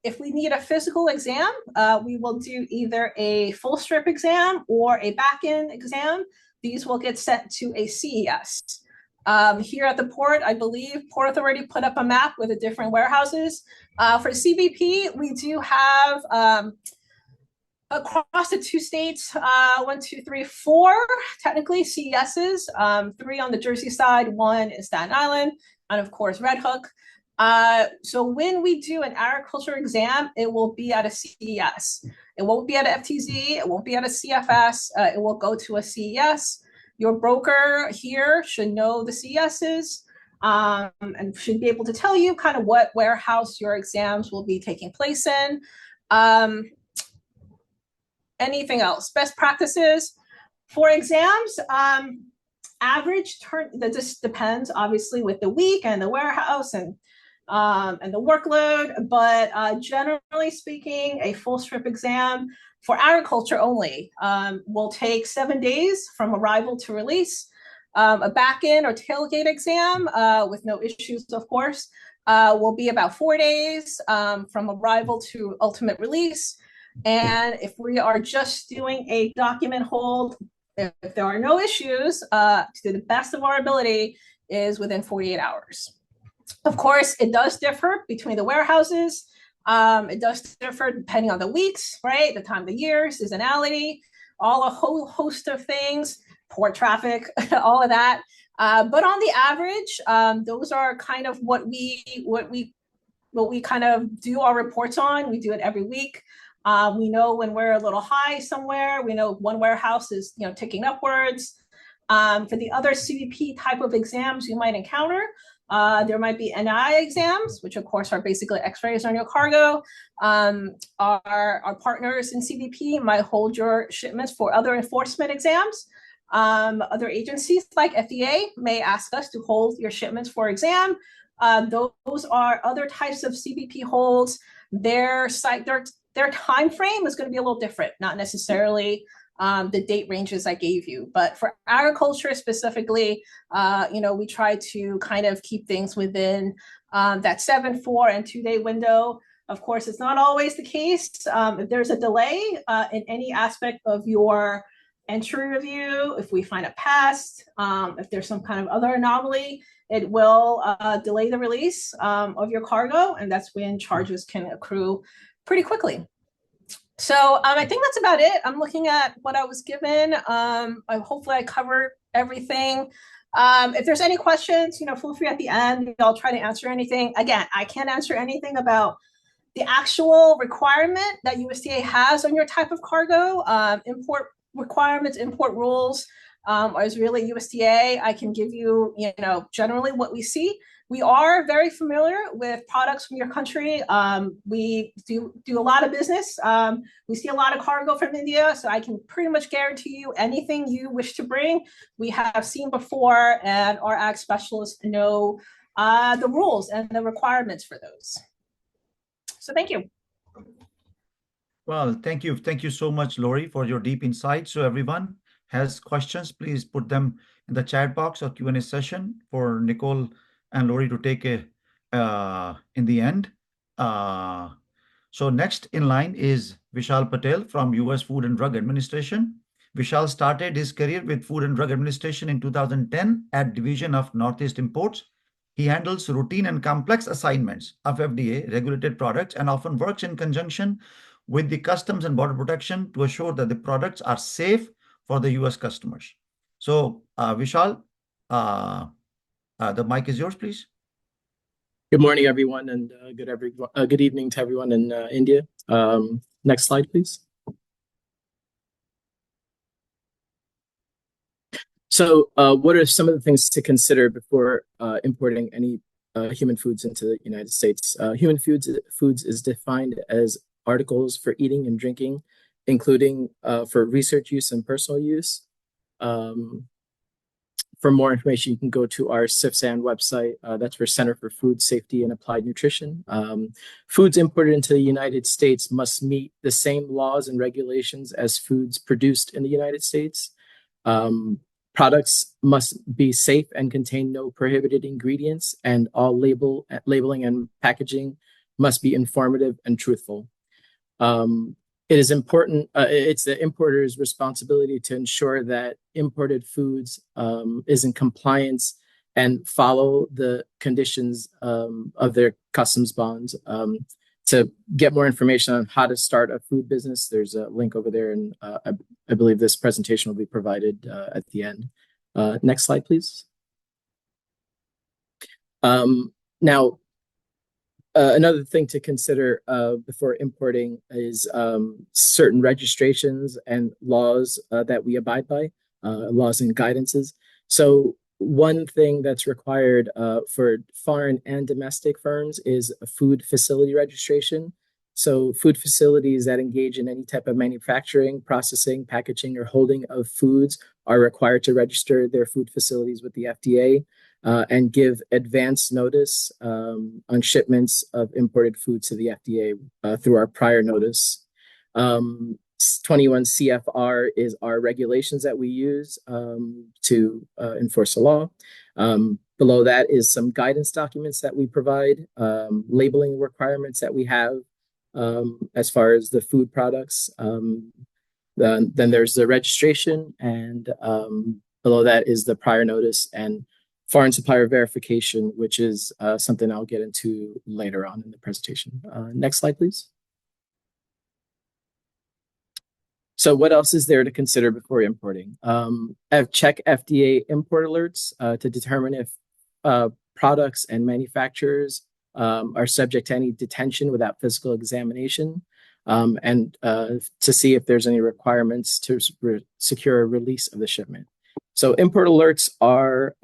If we need a physical exam, we will do either a full strip exam or a back-end exam. These will get sent to a CES. Here at the port, I believe Port Authority put up a map with the different warehouses. For CBP, we do have across the 2 states, 1, 2, 3, 4, technically CESs, 3 on the Jersey side, 1 in Staten Island, and of course Red Hook. So when we do an agriculture exam, it will be at a CES. It won't be at a FTZ, it won't be at a CFS, it will go to a CES. Your broker here should know the CESs and should be able to tell you kind of what warehouse your exams will be taking place in. Anything else? Best practices for exams, average turn, that just depends obviously with the week and the warehouse and the workload, but generally speaking, a full strip exam for agriculture only will take 7 days from arrival to release. A back-end or tailgate exam with no issues, of course, will be about 4 days from arrival to ultimate release. And if we are just doing a document hold, if there are no issues, to the best of our ability, is within 48 hours. Of course, it does differ between the warehouses. It does differ depending on the weeks, right? The time of the year, seasonality, all a whole host of things, port traffic, all of that. But on the average, those are kind of what we kind of do our reports on. We do it every week. We know when we're a little high somewhere. We know one warehouse is ticking upwards. For the other CBP type of exams you might encounter, there might be NI exams, which of course are basically x-rays on your cargo. Our partners in CBP might hold your shipments for other enforcement exams. Other agencies like FDA may ask us to hold your shipments for exam. Those are other types of CBP holds. Their time frame is going to be a little different, not necessarily the date ranges I gave you. But for agriculture specifically, we try to kind of keep things within that 7, 4, and 2 day window. Of course, it's not always the case. If there's a delay in any aspect of your entry review, if we find a past, if there's some kind of other anomaly, it will delay the release of your cargo, and that's when charges can accrue pretty quickly. So I think that's about it. I'm looking at what I was given. Hopefully I covered everything. If there's any questions, feel free at the end. I'll try to answer anything. Again, I can't answer anything about the actual requirement that USDA has on your type of cargo. Import requirements, import rules is really USDA. I can give you, generally what we see. We are very familiar with products from your country. We do a lot of business. We see a lot of cargo from India, so I can pretty much guarantee you anything you wish to bring, we have seen before, and our ag specialists know the rules and the requirements for those. So thank you. Well, thank you. Thank you so much, Lori, for your deep insight. So everyone has questions, please put them in the chat box or Q&A session for Nicole and Lori to take in the end. So next in line is Vishal Patel from US Food and Drug Administration. Vishal started his career with Food and Drug Administration in 2010 at Division of Northeast Imports. He handles routine and complex assignments of FDA regulated products and often works in conjunction with the Customs and Border Protection to assure that the products are safe for the US customers. So Vishal, the mic is yours, please. Good morning, everyone, and good evening to everyone in India. Next slide, please. So what are some of the things to consider before importing any human foods into the United States? Human foods is defined as articles for eating and drinking, including for research use and personal use. For more information, you can go to our CFSAN website. That's for Center for Food Safety and Applied Nutrition. Foods imported into the United States must meet the same laws and regulations as foods produced in the United States. Products must be safe and contain no prohibited ingredients, and all labeling and packaging must be informative and truthful. It is important, it's the importer's responsibility to ensure that imported foods is in compliance and follow the conditions of their customs bonds. To get more information on how to start a food business, there's a link over there, and I believe this presentation will be provided at the end. Next slide, please. Now, another thing to consider before importing is certain registrations and laws that we abide by, laws and guidances. So one thing that's required for foreign and domestic firms is a food facility registration. So food facilities that engage in any type of manufacturing, processing, packaging, or holding of foods are required to register their food facilities with the FDA. And give advance notice on shipments of imported food to the FDA through our prior notice. 21 CFR is our regulations that we use to enforce the law. Below that is some guidance documents that we provide, labeling requirements that we have as far as the food products. Then there's the registration, and below that is the prior notice and foreign supplier verification, which is something I'll get into later on in the presentation. Next slide, please. So what else is there to consider before importing? Check FDA import alerts to determine if products and manufacturers are subject to any detention without physical examination, and to see if there's any requirements to secure a release of the shipment. So import alerts are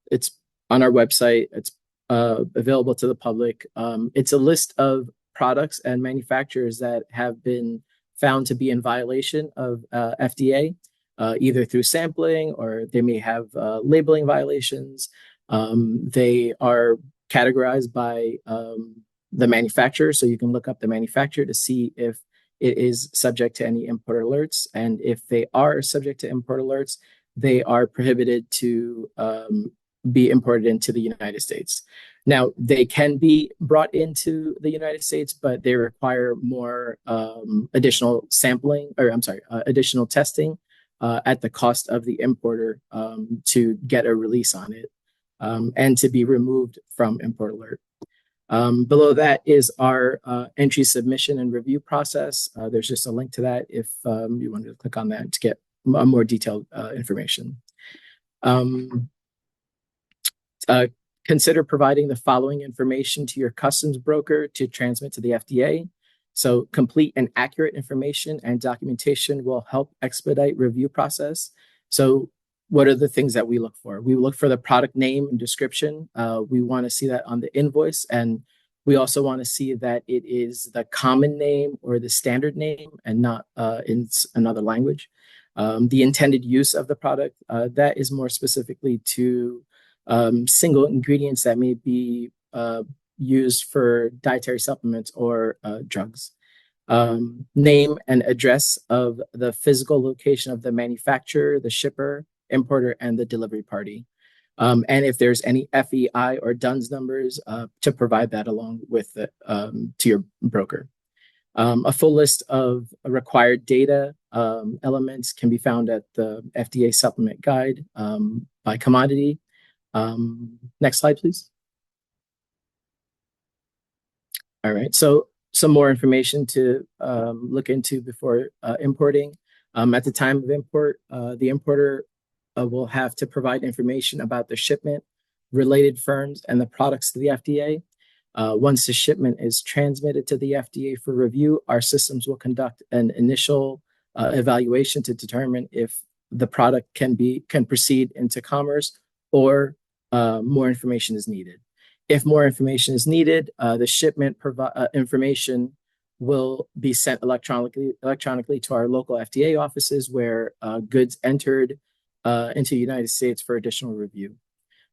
it's on our website. It's available to the public. It's a list of products and manufacturers that have been found to be in violation of FDA, either through sampling or they may have labeling violations. They are categorized by the manufacturer, so you can look up the manufacturer to see if it is subject to any import alerts. And if they are subject to import alerts, they are prohibited to be imported into the United States. Now, they can be brought into the United States, but they require more additional sampling, or I'm sorry, additional testing at the cost of the importer to get a release on it and to be removed from import alert. Below that is our entry submission and review process. There's just a link to that if you wanted to click on that to get more detailed information. Consider providing the following information to your customs broker to transmit to the FDA. So complete and accurate information and documentation will help expedite review process. So what are the things that we look for? We look for the product name and description. We want to see that on the invoice, and we also want to see that it is the common name or the standard name and not in another language. The intended use of the product, that is more specifically to single ingredients that may be used for dietary supplements or drugs. Name and address of the physical location of the manufacturer, the shipper, importer, and the delivery party. And if there's any FEI or DUNS numbers, to provide that along with the, to your broker. A full list of required data elements can be found at the FDA supplement guide by commodity. Next slide, please. All right, so some more information to look into before importing. At the time of import, the importer will have to provide information about the shipment, related firms, and the products to the FDA. Once the shipment is transmitted to the FDA for review, our systems will conduct an initial evaluation to determine if the product can proceed into commerce or more information is needed. If more information is needed, the shipment information will be sent electronically to our local FDA offices where goods entered into the United States for additional review.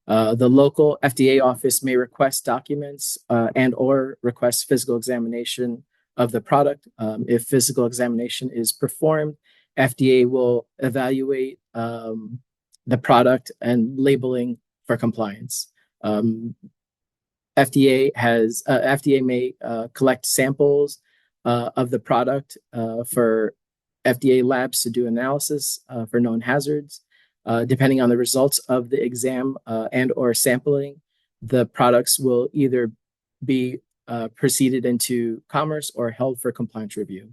The local FDA office may request documents and or request physical examination of the product. If physical examination is performed, FDA will evaluate the product and labeling for compliance. FDA may collect samples of the product for FDA labs to do analysis for known hazards. Depending on the results of the exam and or sampling, the products will either be proceeded into commerce or held for compliance review.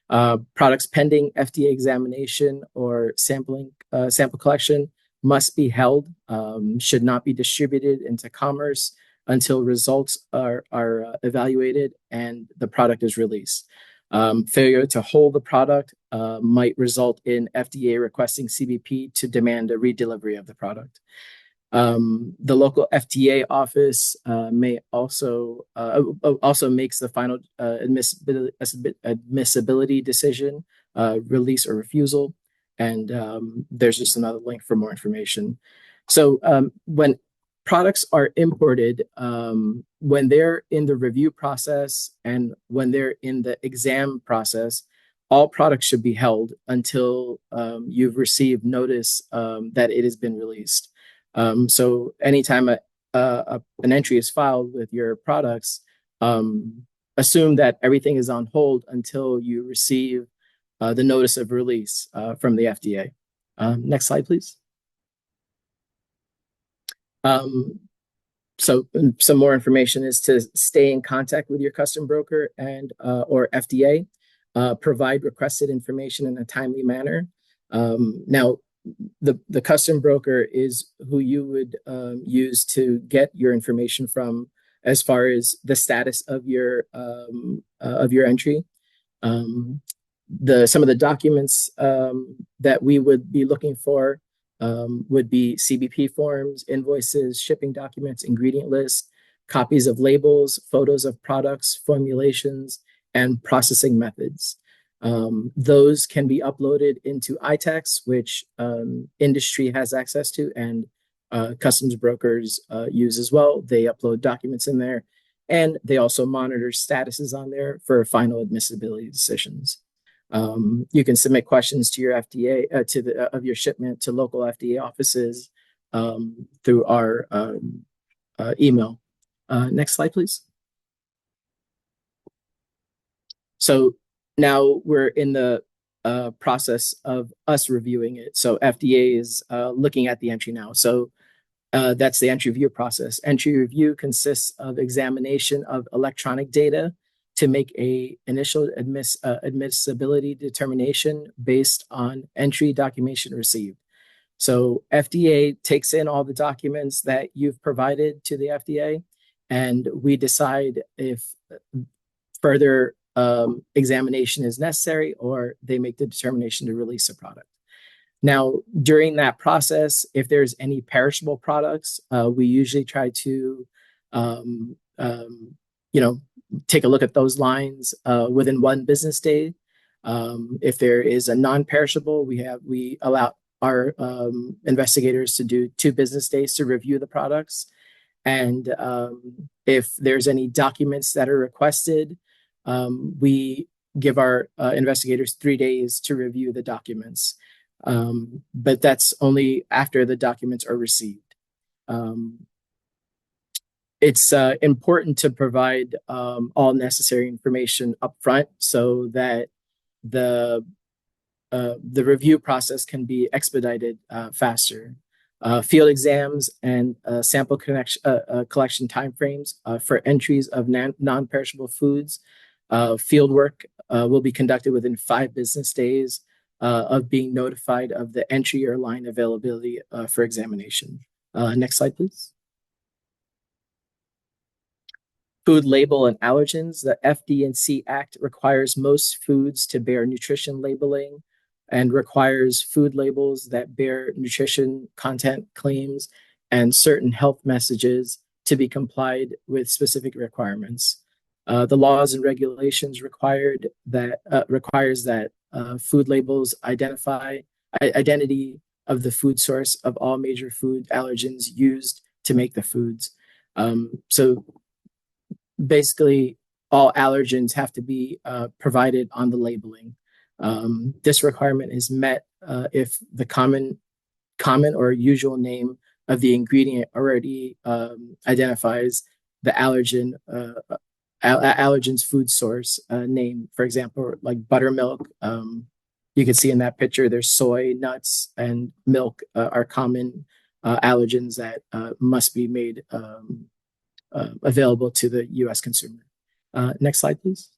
Products pending FDA examination or sample collection must be held, should not be distributed into commerce until results are evaluated and the product is released. Failure to hold the product might result in FDA requesting CBP to demand a redelivery of the product. The local FDA office may also makes the final admissibility decision, release or refusal. And there's just another link for more information. So when products are imported, when they're in the review process and when they're in the exam process, all products should be held until you've received notice that it has been released. So anytime an entry is filed with your products, assume that everything is on hold until you receive the notice of release from the FDA. Next slide, please. So some more information is to stay in contact with your custom broker and or FDA. Provide requested information in a timely manner. Now, the custom broker is who you would use to get your information from as far as the status of your entry. Some of the documents that we would be looking for would be CBP forms, invoices, shipping documents, ingredient lists, copies of labels, photos of products, formulations, and processing methods. Those can be uploaded into ITACS, which industry has access to, and customs brokers use as well. They upload documents in there, and they also monitor statuses on there for final admissibility decisions. You can submit questions to your FDA of your shipment to local FDA offices through our email. Next slide, please. So now we're in the process of us reviewing it. So FDA is looking at the entry now. So that's the entry review process. Entry review consists of examination of electronic data to make a initial admissibility determination based on entry documentation received. So FDA takes in all the documents that you've provided to the FDA, and we decide if further examination is necessary, or they make the determination to release a product. Now, during that process, if there's any perishable products, we usually try to, take a look at those lines within 1 business day. If there is a non-perishable, we allow our investigators to do 2 business days to review the products. And if there's any documents that are requested, we give our investigators 3 days to review the documents. But that's only after the documents are received. It's important to provide all necessary information up front so that the review process can be expedited faster. Field exams and sample collection timeframes for entries of non-perishable foods. Field work will be conducted within 5 business days of being notified of the entry or line availability for examination. Next slide, please. Food label and allergens. The FD&C Act requires most foods to bear nutrition labeling and requires food labels that bear nutrition content claims and certain health messages to be complied with specific requirements. The laws and regulations requires that food labels identify identity of the food source of all major food allergens used to make the foods. So basically, all allergens have to be provided on the labeling. This requirement is met if the common or usual name of the ingredient already identifies the allergen's food source name. For example, like buttermilk, you can see in that picture, there's soy, nuts, and milk are common allergens that must be made available to the U.S. consumer. Next slide, please.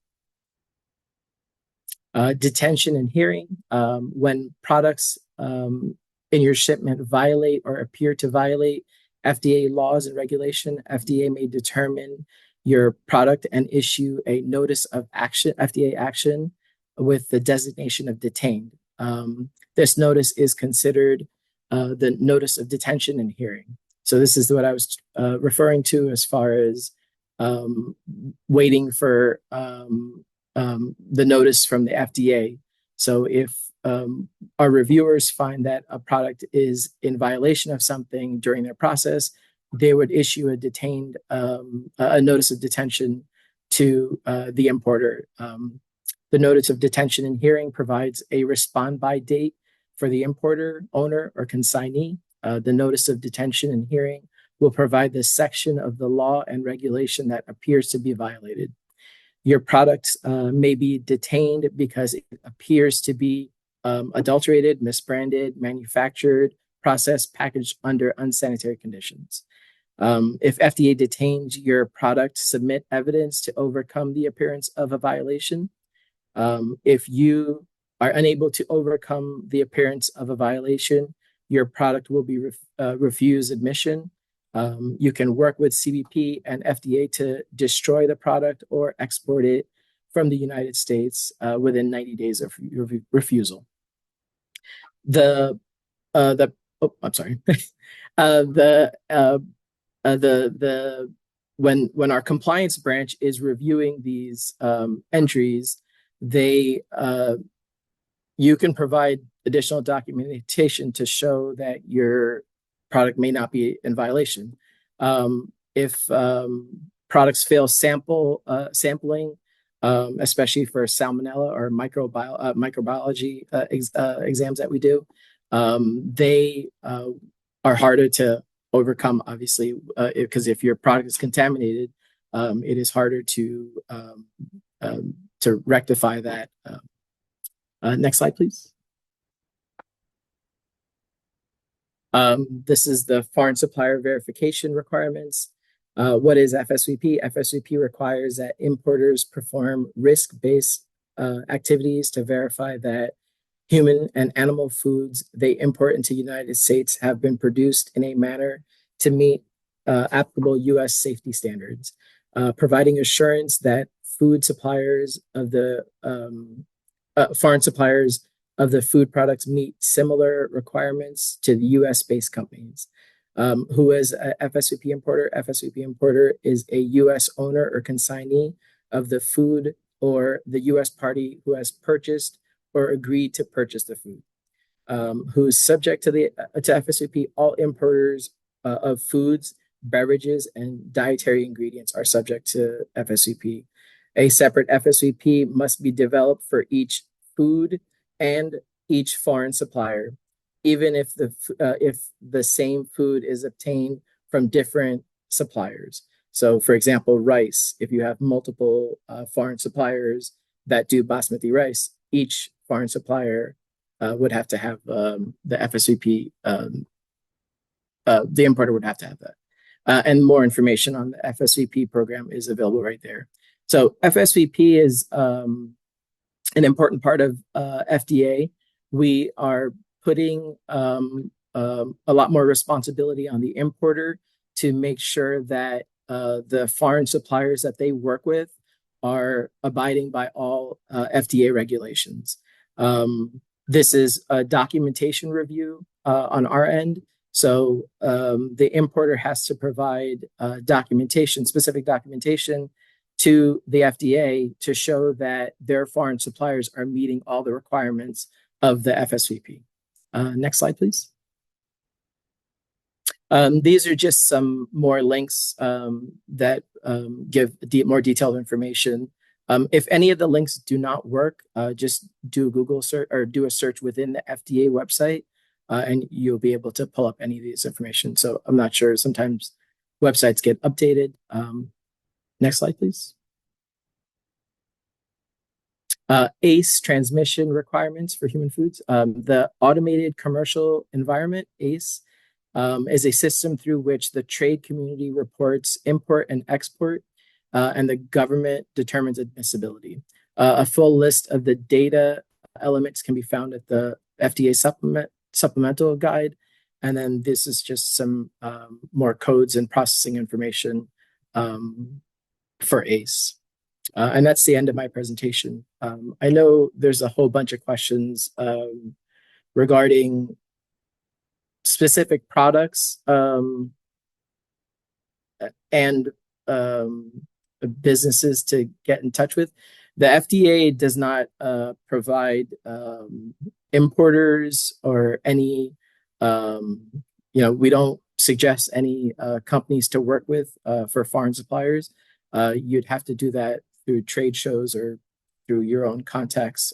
Detention and hearing. When products in your shipment violate or appear to violate FDA laws and regulation, FDA may determine your product and issue a notice of action, FDA action, with the designation of detained. This notice is considered the notice of detention and hearing. So this is what I was referring to as far as waiting for the notice from the FDA. So if our reviewers find that a product is in violation of something during their process, they would issue a notice of detention to the importer. The notice of detention and hearing provides a respond by date for the importer, owner, or consignee. The notice of detention and hearing will provide the section of the law and regulation that appears to be violated. Your product may be detained because it appears to be adulterated, misbranded, manufactured, processed, packaged under unsanitary conditions. If FDA detains your product, submit evidence to overcome the appearance of a violation. If you are unable to overcome the appearance of a violation, your product will be refused admission. You can work with CBP and FDA to destroy the product or export it from the United States within 90 days of refusal. When our compliance branch is reviewing these entries, you can provide additional documentation to show that your product may not be in violation. If products fail sampling, especially for salmonella or microbiology exams that we do, they are harder to overcome, obviously, because if your product is contaminated, it is harder to rectify that. Next slide, please. This is the foreign supplier verification requirements. What is FSVP? FSVP requires that importers perform risk-based activities to verify that human and animal foods they import into the United States have been produced in a manner to meet applicable U.S. safety standards, providing assurance that food suppliers of the foreign suppliers of the food products meet similar requirements to the U.S.-based companies. Who is a FSVP importer? FSVP importer is a U.S. owner or consignee of the food or the U.S. party who has purchased or agreed to purchase the food. Who is subject to FSVP? All importers of foods, beverages, and dietary ingredients are subject to FSVP. A separate FSVP must be developed for each food and each foreign supplier, even if the same food is obtained from different suppliers. So, for example, rice, if you have multiple foreign suppliers that do basmati rice, each foreign supplier would have to have the FSVP, the importer would have to have that. And more information on the FSVP program is available right there. So FSVP is an important part of FDA. We are putting a lot more responsibility on the importer to make sure that the foreign suppliers that they work with are abiding by all FDA regulations. This is a documentation review on our end. So the importer has to provide specific documentation to the FDA to show that their foreign suppliers are meeting all the requirements of the FSVP. Next slide, please. These are just some more links that give more detailed information. If any of the links do not work, just do a Google search or do a search within the FDA website, and you'll be able to pull up any of these information. So I'm not sure, sometimes websites get updated. Next slide, please. ACE transmission requirements for human foods. The Automated Commercial Environment, ACE, is a system through which the trade community reports import and export, and the government determines admissibility. A full list of the data elements can be found at the FDA supplemental guide. And then this is just some more codes and processing information for ACE. And that's the end of my presentation. I know there's a whole bunch of questions regarding specific products and businesses to get in touch with. The FDA does not provide importers or any, we don't suggest any companies to work with for foreign suppliers. You'd have to do that through trade shows or through your own contacts.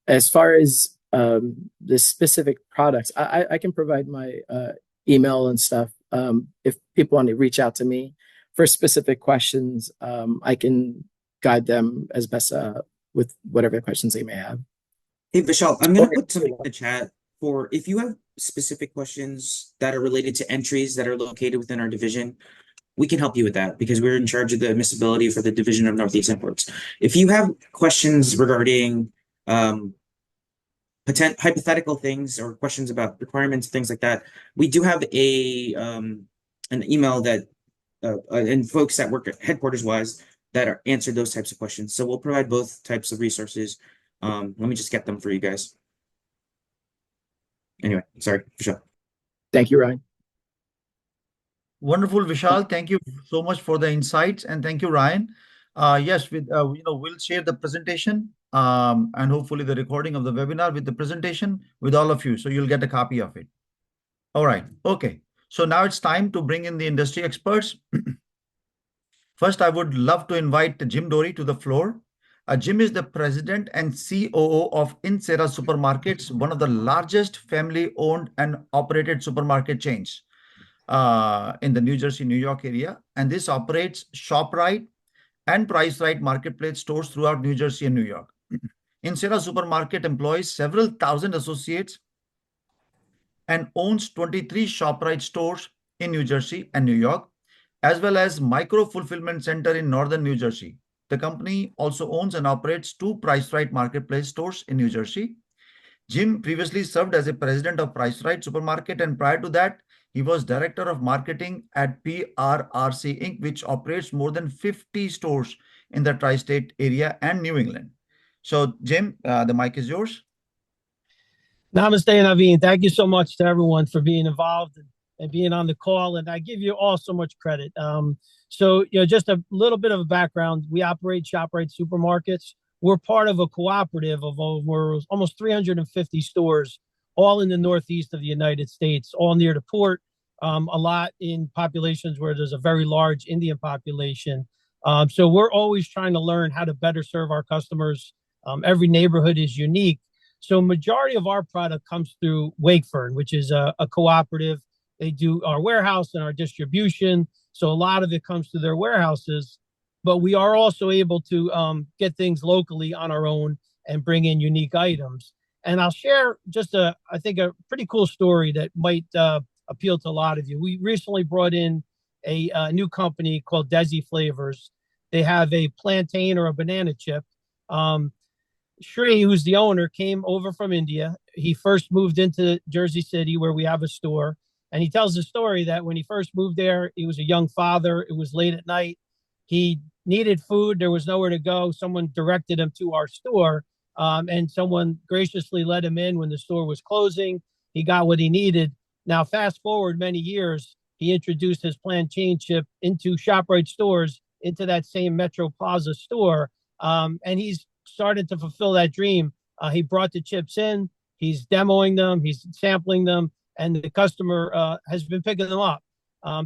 As far as the specific products, I can provide my email and stuff. If people want to reach out to me for specific questions, I can guide them as best with whatever questions they may have. Hey, Vishal, I'm going to put something in the chat for if you have specific questions that are related to entries that are located within our division, we can help you with that because we're in charge of the admissibility for the Division of Northeast Imports. If you have questions regarding hypothetical things or questions about requirements, things like that, we do have an email that and folks that work at headquarters wise that answer those types of questions. So we'll provide both types of resources. Let me just get them for you guys. Anyway, sorry, Vishal. Thank you, Ryan. Wonderful, Vishal. Thank you so much for the insights, and thank you, Ryan. Yes, we'll share the presentation and hopefully the recording of the webinar with the presentation with all of you, so you'll get a copy of it. All right. Okay. So now it's time to bring in the industry experts. First, I would love to invite Jim Dory to the floor. Jim is the president and COO of Insera Supermarkets, one of the largest family-owned and operated supermarket chains in the New Jersey, New York area. And this operates ShopRite and PriceRite marketplace stores throughout New Jersey and New York. Insera Supermarket employs several thousand associates and owns 23 ShopRite stores in New Jersey and New York, as well as micro fulfillment center in northern New Jersey. The company also owns and operates 2 PriceRite marketplace stores in New Jersey. Jim previously served as a president of PriceRite Supermarket, and prior to that, he was director of marketing at PRRC Inc., which operates more than 50 stores in the tri-state area and New England. So, Jim, the mic is yours. Namaste, Naveen. Thank you so much to everyone for being involved and being on the call. And I give you all so much credit. So, just a little bit of a background. We operate ShopRite Supermarkets. We're part of a cooperative of over almost 350 stores, all in the Northeast of the United States, all near the port, a lot in populations where there's a very large Indian population. So we're always trying to learn how to better serve our customers. Every neighborhood is unique. So majority of our product comes through Wakefern, which is a cooperative. They do our warehouse and our distribution. So a lot of it comes through their warehouses, but we are also able to get things locally on our own and bring in unique items. And I'll share just I think a pretty cool story that might appeal to a lot of you. We recently brought in a new company called Desi Flavors. They have a plantain or a banana chip. Shri, who's the owner, came over from India. He first moved into Jersey City, where we have a store. And he tells the story that when he first moved there, he was a young father. It was late at night. He needed food. There was nowhere to go. Someone directed him to our store, and someone graciously let him in when the store was closing. He got what he needed. Now, fast forward many years, he introduced his plantain chip into ShopRite stores, into that same Metro Plaza store, and he's started to fulfill that dream. He brought the chips in. He's demoing them. He's sampling them. And the customer has been picking them up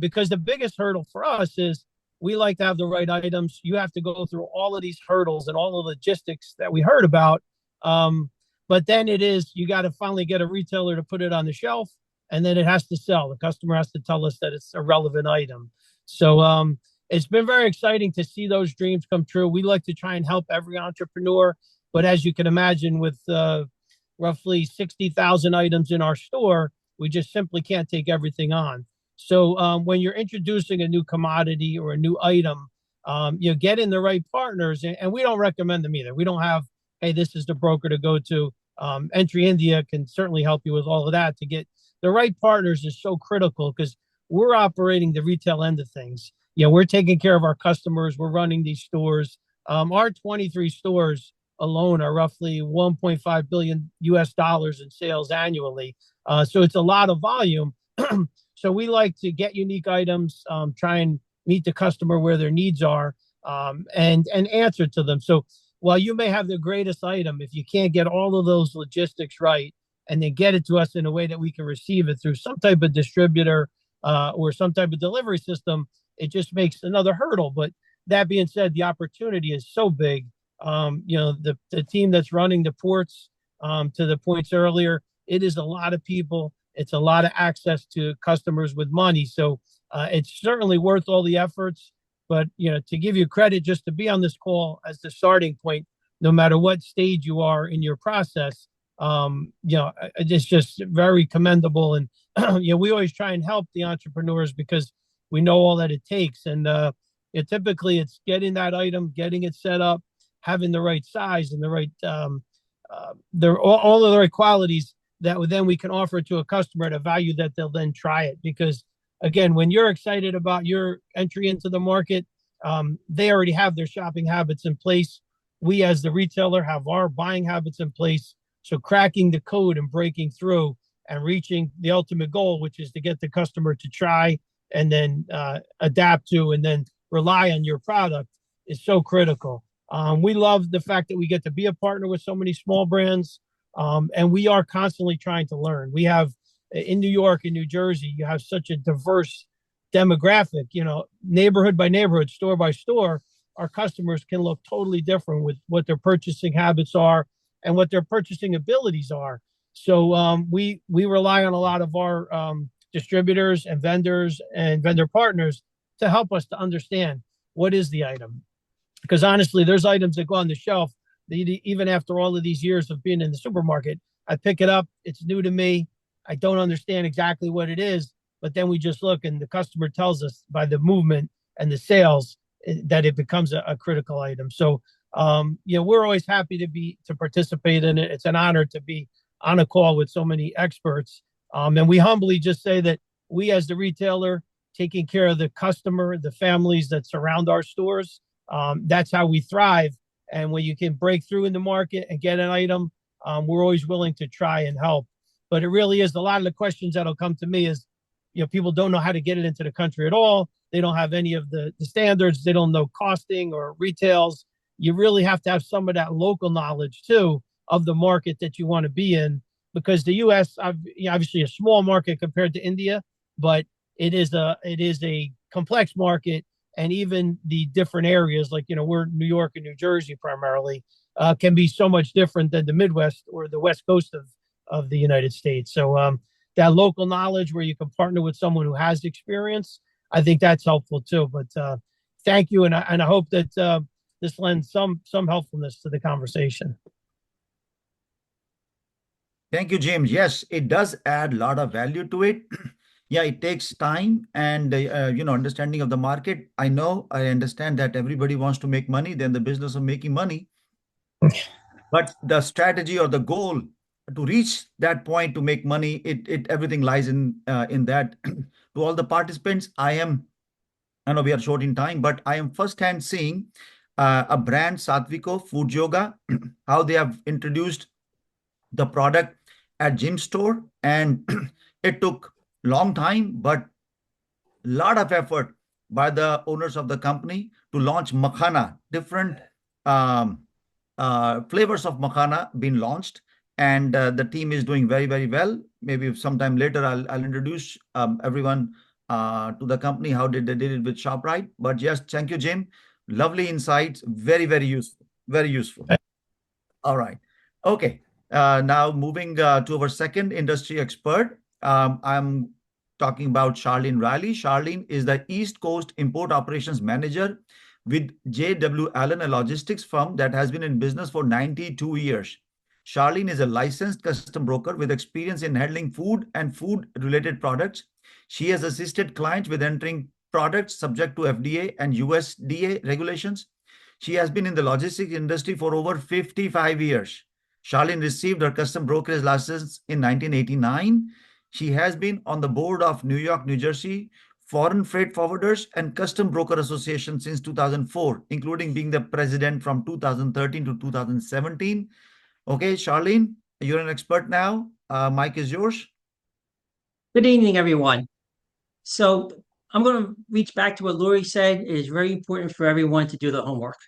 because the biggest hurdle for us is we like to have the right items. You have to go through all of these hurdles and all the logistics that we heard about. But then you got to finally get a retailer to put it on the shelf, and then it has to sell. The customer has to tell us that it's a relevant item. So it's been very exciting to see those dreams come true. We like to try and help every entrepreneur. But as you can imagine, with roughly 60,000 items in our store, we just simply can't take everything on. So when you're introducing a new commodity or a new item, get in the right partners. And we don't recommend them either. We don't have, hey, this is the broker to go to. Entry India can certainly help you with all of that. To get the right partners is so critical because we're operating the retail end of things. We're taking care of our customers. We're running these stores. Our 23 stores alone are roughly $1.5 billion US in sales annually. So it's a lot of volume. So we like to get unique items, try and meet the customer where their needs are, and answer to them. So while you may have the greatest item, if you can't get all of those logistics right and then get it to us in a way that we can receive it through some type of distributor or some type of delivery system, it just makes another hurdle. But that being said, the opportunity is so big. The team that's running the ports, to the points earlier, it is a lot of people. It's a lot of access to customers with money. So it's certainly worth all the efforts. But, to give you credit just to be on this call as the starting point, no matter what stage you are in your process, it's just very commendable. And, we always try and help the entrepreneurs because we know all that it takes. And typically it's getting that item, getting it set up, having the right size and the right, all of the right qualities that then we can offer to a customer at a value that they'll then try it. Because again, when you're excited about your entry into the market, they already have their shopping habits in place. We as the retailer have our buying habits in place. So cracking the code and breaking through and reaching the ultimate goal, which is to get the customer to try and then adapt to and then rely on your product, is so critical. We love the fact that we get to be a partner with so many small brands. And we are constantly trying to learn. We have in New York and New Jersey, you have such a diverse demographic, neighborhood by neighborhood, store by store. Our customers can look totally different with what their purchasing habits are and what their purchasing abilities are. So we rely on a lot of our distributors and vendors and vendor partners to help us to understand what is the item. Because honestly, there's items that go on the shelf that even after all of these years of being in the supermarket, I pick it up, it's new to me, I don't understand exactly what it is, but then we just look and the customer tells us by the movement and the sales that it becomes a critical item. So, we're always happy to participate in it. It's an honor to be on a call with so many experts. And we humbly just say that we as the retailer, taking care of the customer, the families that surround our stores, that's how we thrive. And when you can break through in the market and get an item, we're always willing to try and help. But it really is a lot of the questions that'll come to me is, people don't know how to get it into the country at all. They don't have any of the standards. They don't know costing or retails. You really have to have some of that local knowledge too of the market that you want to be in, because the U.S. obviously a small market compared to India, but it is a complex market. And even the different areas, like, we're New York and New Jersey primarily, can be so much different than the Midwest or the West Coast of the United States. So that local knowledge where you can partner with someone who has experience, I think that's helpful too. But thank you. And I hope that this lends some helpfulness to the conversation. Thank you, James. Yes, it does add a lot of value to it. Yeah, it takes time and, understanding of the market. I understand that everybody wants to make money. They're in the business of making money. But the strategy or the goal to reach that point to make money, everything lies in that. To all the participants, I know we are short in time, but I am firsthand seeing a brand, Satviko Food Yoga, how they have introduced the product at gym store, and it took long time, but a lot of effort by the owners of the company to launch makhana. Different flavors of makhana being launched, and the team is doing very, very well. Maybe sometime later I'll introduce everyone to the company, how they did it with ShopRite. But yes, thank you, Jim. Lovely insights. Very, very useful. Very useful. All right. Okay. Now moving to our second industry expert. I'm talking about Charlene Riley. Charlene is the East Coast Import Operations Manager with J.W. Allen, a logistics firm that has been in business for 92 years. Charlene is a licensed custom broker with experience in handling food and food-related products. She has assisted clients with entering products subject to FDA and USDA regulations. She has been in the logistics industry for over 55 years. Charlene received her custom brokerage license in 1989. She has been on the board of New York, New Jersey Foreign Freight Forwarders and Custom Broker Association since 2004, including being the president from 2013 to 2017. Okay, Charlene, you're an expert now. Mike is yours. Good evening, everyone. So I'm going to reach back to what Lori said. It is very important for everyone to do the homework.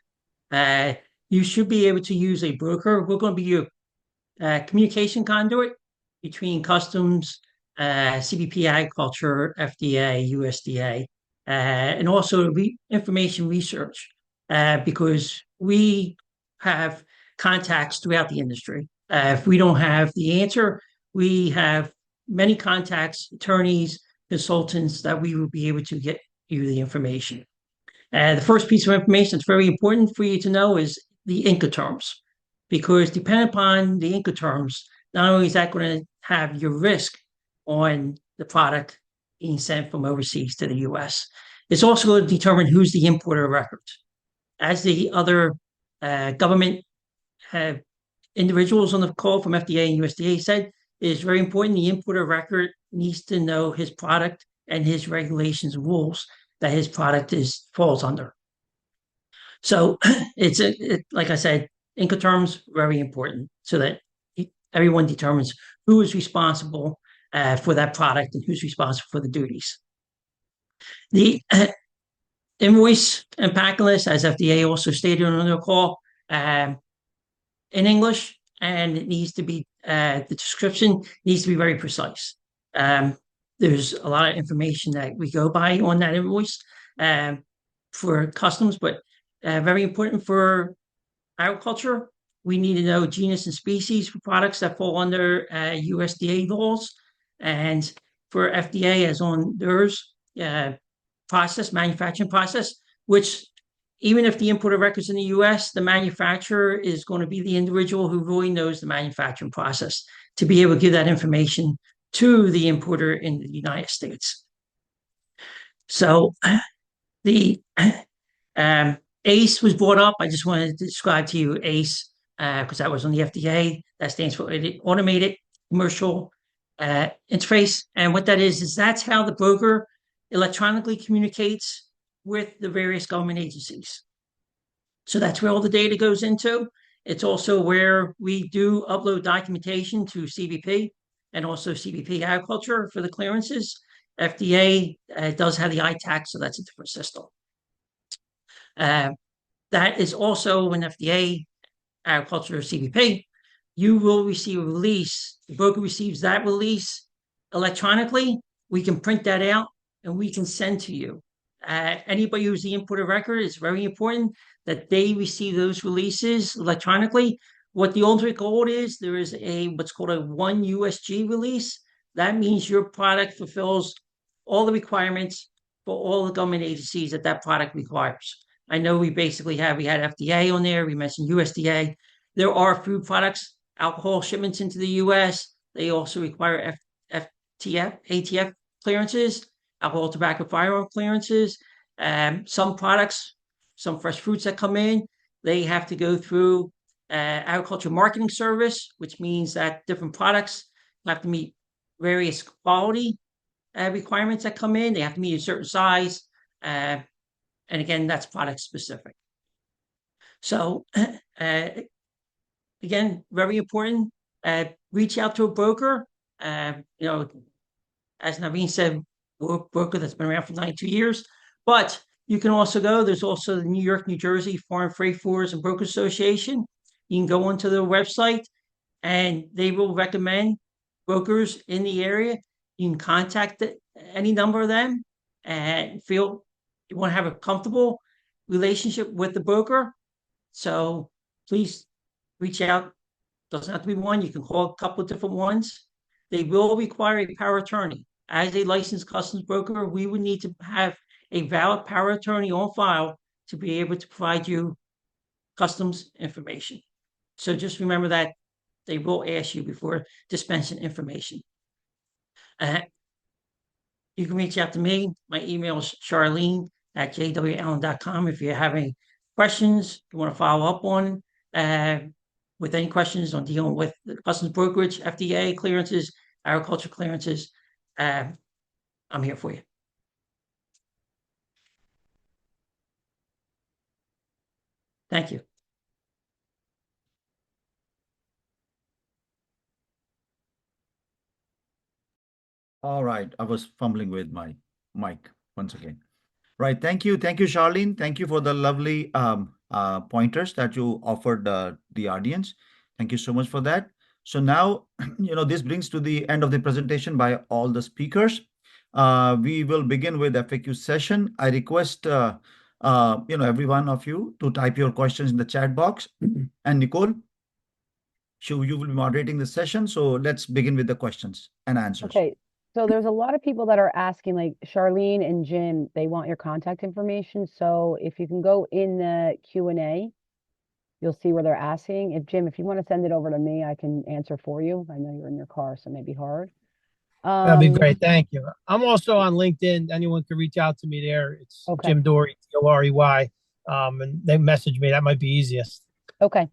You should be able to use a broker. We're going to be your communication conduit between customs, CBP Agriculture, FDA, USDA, and also information research, because we have contacts throughout the industry. If we don't have the answer, we have many contacts, attorneys, consultants that we will be able to get you the information. The first piece of information that's very important for you to know is the Incoterms, because depending upon the Incoterms, not only is that going to have your risk on the product being sent from overseas to the US, it's also going to determine who's the importer of record. As the other government individuals on the call from FDA and USDA said, it is very important the importer of record needs to know his product and his regulations and rules that his product falls under. So it's like I said, Incoterms, very important, so that everyone determines who is responsible for that product and who's responsible for the duties. The invoice and packing list, as FDA also stated on their call, in English, and it needs to be the description needs to be very precise. There's a lot of information that we go by on that invoice for customs, but very important for agriculture. We need to know genus and species for products that fall under USDA laws, and for FDA as on theirs manufacturing process, which even if the importer records in the US, the manufacturer is going to be the individual who really knows the manufacturing process to be able to give that information to the importer in the United States. So the ACE was brought up. I just wanted to describe to you ACE because that was on the FDA. That stands for Automated Commercial Interface. And what that is that's how the broker electronically communicates with the various government agencies. So that's where all the data goes into. It's also where we do upload documentation to CBP and also CBP Agriculture for the clearances. FDA does have the ITAC, so that's a different system. That is also when FDA Agriculture or CBP, you will receive a release. The broker receives that release electronically. We can print that out and we can send to you. Anybody who's the importer record, it's very important that they receive those releases electronically. What the ultimate goal is, there is what's called a 1 USG release. That means your product fulfills all the requirements for all the government agencies that product requires. I know we had FDA on there, we mentioned USDA. There are food products, alcohol shipments into the US. They also require ATF clearances, alcohol, tobacco, firearm clearances. Some products, some fresh fruits that come in, they have to go through Agriculture Marketing Service, which means that different products have to meet various quality requirements that come in. They have to meet a certain size. And again, that's product specific. So again, very important. Reach out to a broker. As Naveen said, we're a broker that's been around for 92 years. But you can also there's also the New York, New Jersey Foreign Freight Forwarders and Brokers Association. You can go onto their website and they will recommend brokers in the area. You can contact any number of them and feel you want to have a comfortable relationship with the broker. So please reach out. Doesn't have to be one. You can call a couple of different ones. They will require a power of attorney. As a licensed customs broker, we would need to have a valid power of attorney on file to be able to provide you customs information. So just remember that they will ask you before dispensing information. You can reach out to me. My email is charlene@jwallen.com. If you have any questions, you want to follow up on with any questions on dealing with the customs brokerage, FDA clearances, agriculture clearances, I'm here for you. Thank you. All right. I was fumbling with my mic once again. Right. Thank you. Thank you, Charlene. Thank you for the lovely pointers that you offered the audience. Thank you so much for that. So now, this brings to the end of the presentation by all the speakers. We will begin with FAQ session. I request every one of you to type your questions in the chat box. And Nicole, you will be moderating the session. So let's begin with the questions and answers. Okay. So there's a lot of people that are asking, like Charlene and Jim, they want your contact information. So if you can go in the Q&A, you'll see where they're asking. If you want to send it over to me, I can answer for you. I know you're in your car, so it may be hard. That'd be great. Thank you. I'm also on LinkedIn. Anyone can reach out to me there. It's Okay. Jim Dory, Dorey. And they message me. That might be easiest. Okay.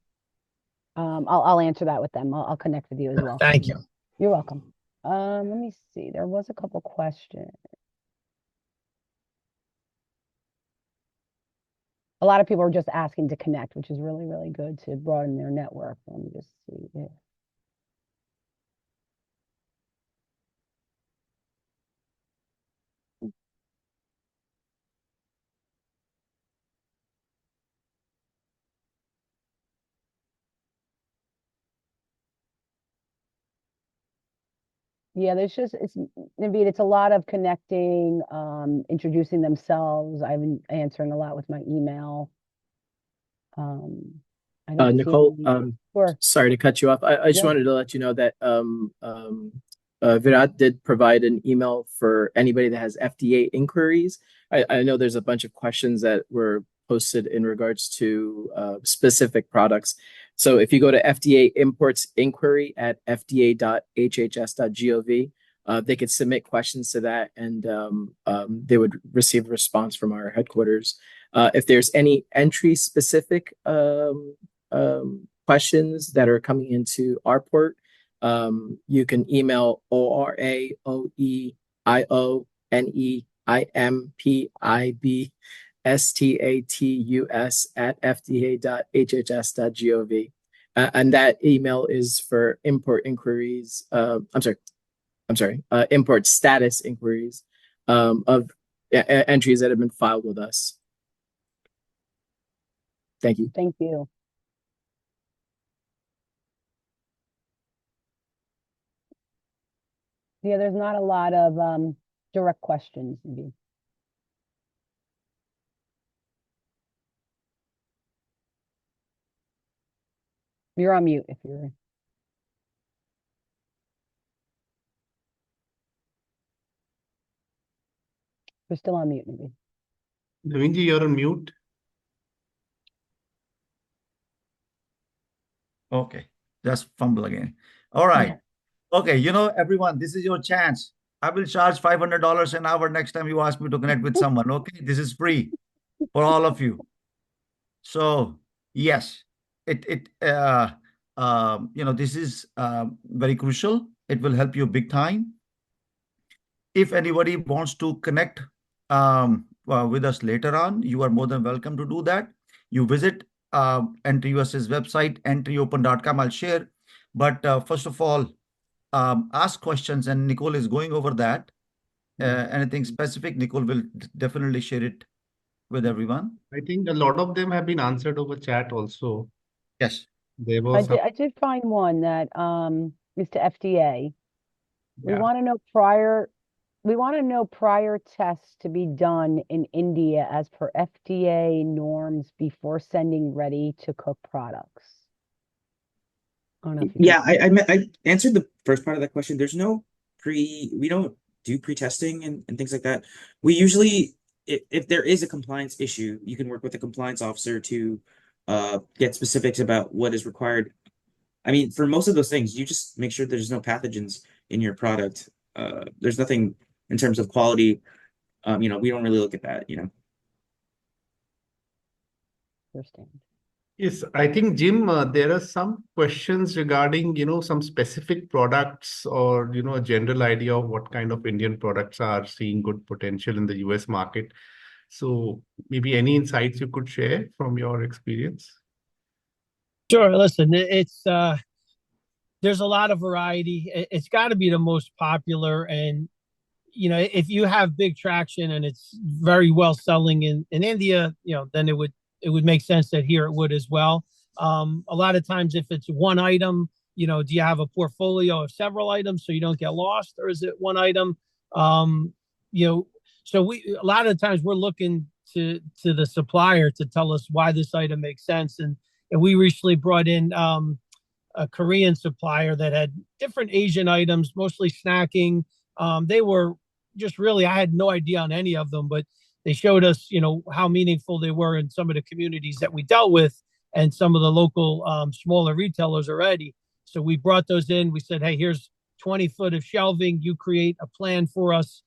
I'll answer that with them. I'll connect with you as well. Thank you. You're welcome. Let me see. There was a couple questions. A lot of people are just asking to connect, which is really, really good to broaden their network. Let me just see. Yeah. Yeah, Naveed, it's a lot of connecting, introducing themselves. I've been answering a lot with my email. I don't see Nicole, any- Sure. sorry to cut you off. I just Yeah. wanted to let you know that Virat did provide an email for anybody that has FDA inquiries. I know there's a bunch of questions that were posted in regards to specific products. So if you go to FDA imports inquiry at fda.hhs.gov, they could submit questions to that, and they would receive a response from our headquarters. If there's any entry specific questions that are coming into our port, you can email ORAOEIONEIMPIBSTATUS@fda.hhs.gov. And that email is for import inquiries. Import status inquiries of entries that have been filed with us. Thank you. Thank you. Yeah, there's not a lot of direct questions, Naveed. You're on mute if you're. You're still on mute, Naveed. Naveen ji, you're on mute. Okay, just fumble again. All right. Okay, everyone, this is your chance. I will charge $500 an hour next time you ask me to connect with someone. Okay, this is free for all of you. So yes, this is very crucial. It will help you big time. If anybody wants to connect with us later on, you are more than welcome to do that. You visit EntryUS's website, entryopen.com. I'll share. But first of all, ask questions, and Nicole is going over that. Anything specific, Nicole will definitely share it with everyone. I think a lot of them have been answered over chat also. Yes. There was I did find one that is to FDA. We Yeah. want to know prior tests to be done in India as per FDA norms before sending ready to cook products. I don't know if you Yeah, can- I answered the first part of that question. There's no we don't do pre-testing and things like that. We usually, if there is a compliance issue, you can work with a compliance officer to get specifics about what is required. I mean, for most of those things, you just make sure there's no pathogens in your product. There's nothing in terms of quality. We don't really look at that, understand. Yes, I think, Jim, there are some questions regarding, some specific products or, a general idea of what kind of Indian products are seeing good potential in the US market. So maybe any insights you could share from your experience? Sure. Listen, there's a lot of variety. It's got to be the most popular, and if you have big traction and it's very well selling in India, then it would make sense that here it would as well. A lot of times, if it's one item, do you have a portfolio of several items so you don't get lost, or is it one item? So a lot of times we're looking to the supplier to tell us why this item makes sense. And we recently brought in a Korean supplier that had different Asian items, mostly snacking. They were just really, I had no idea on any of them, but they showed us, how meaningful they were in some of the communities that we dealt with and some of the local smaller retailers already. So we brought those in. We said, hey, here's 20 foot of shelving. You create a plan for us,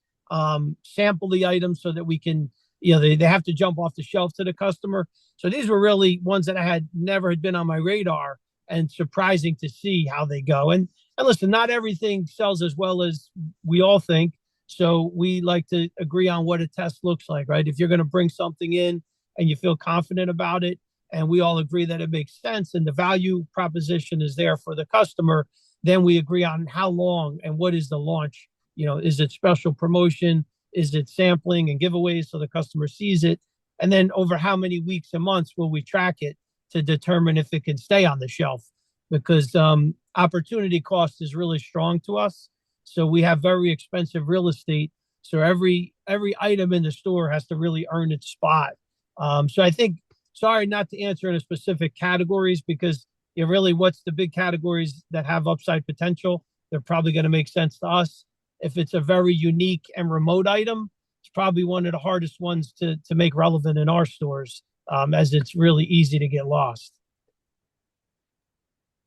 sample the items so that we can, they have to jump off the shelf to the customer. So these were really ones that I had never had been on my radar, and surprising to see how they go. And listen, not everything sells as well as we all think. So we like to agree on what a test looks like, right? If you're going to bring something in and you feel confident about it, and we all agree that it makes sense and the value proposition is there for the customer, then we agree on how long and what is the launch. Is it special promotion? Is it sampling and giveaways so the customer sees it? And then over how many weeks and months will we track it to determine if it can stay on the shelf? Because opportunity cost is really strong to us. So we have very expensive real estate. So every item in the store has to really earn its spot. So I think, sorry not to answer in a specific categories, because really what's the big categories that have upside potential? They're probably going to make sense to us. If it's a very unique and remote item, it's probably one of the hardest ones to make relevant in our stores, as it's really easy to get lost.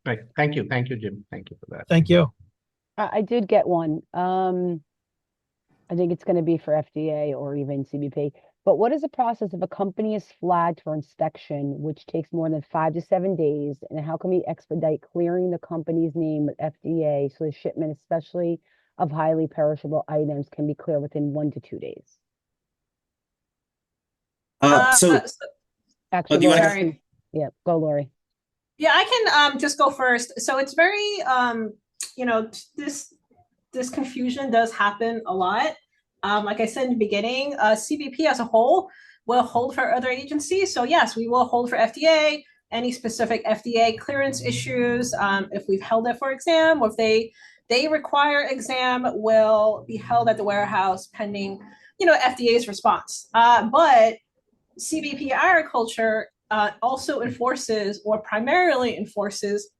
Right. Thank you. Thank you, Jim. Thank you for that. Thank you. I did get one. I think it's going to be for FDA or even CBP. But what is the process if a company is flagged for inspection, which takes more than 5 to 7 days? And how can we expedite clearing the company's name with FDA so the shipment, especially of highly perishable items, can be clear within 1 to 2 days? Actually, do you wanna- Lori, yeah, go, Lori. Yeah, I can just go first. So it's very, this confusion does happen a lot. Like I said in the beginning, CBP as a whole will hold for other agencies. So yes, we will hold for FDA, any specific FDA clearance issues. If we've held it for exam, or if they require exam, will be held at the warehouse pending, FDA's response. But CBP Agriculture also enforces, or primarily enforces,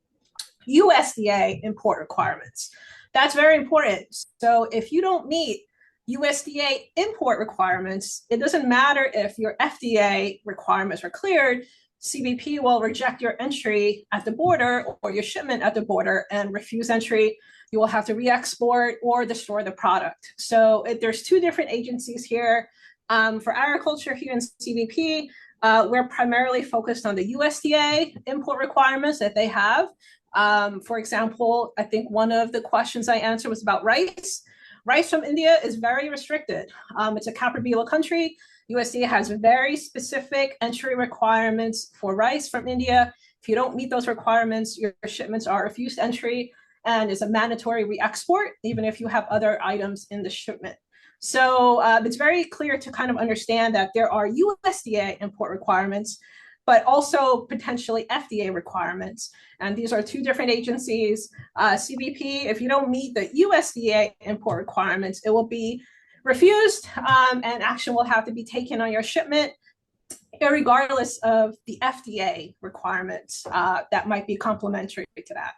USDA import requirements. That's very important. So if you don't meet USDA import requirements, it doesn't matter if your FDA requirements are cleared, CBP will reject your entry at the border or your shipment at the border and refuse entry. You will have to re-export or destroy the product. So there's two different agencies here. For agriculture here in CBP, we're primarily focused on the USDA import requirements that they have. For example, I think one of the questions I answered was about rice. Rice from India is very restricted. It's a Caprabilo country. USDA has very specific entry requirements for rice from India. If you don't meet those requirements, your shipments are refused entry and is a mandatory re-export, even if you have other items in the shipment. So it's very clear to kind of understand that there are USDA import requirements, but also potentially FDA requirements. And these are two different agencies. CBP, if you don't meet the USDA import requirements, it will be refused and action will have to be taken on your shipment, regardless of the FDA requirements that might be complementary to that.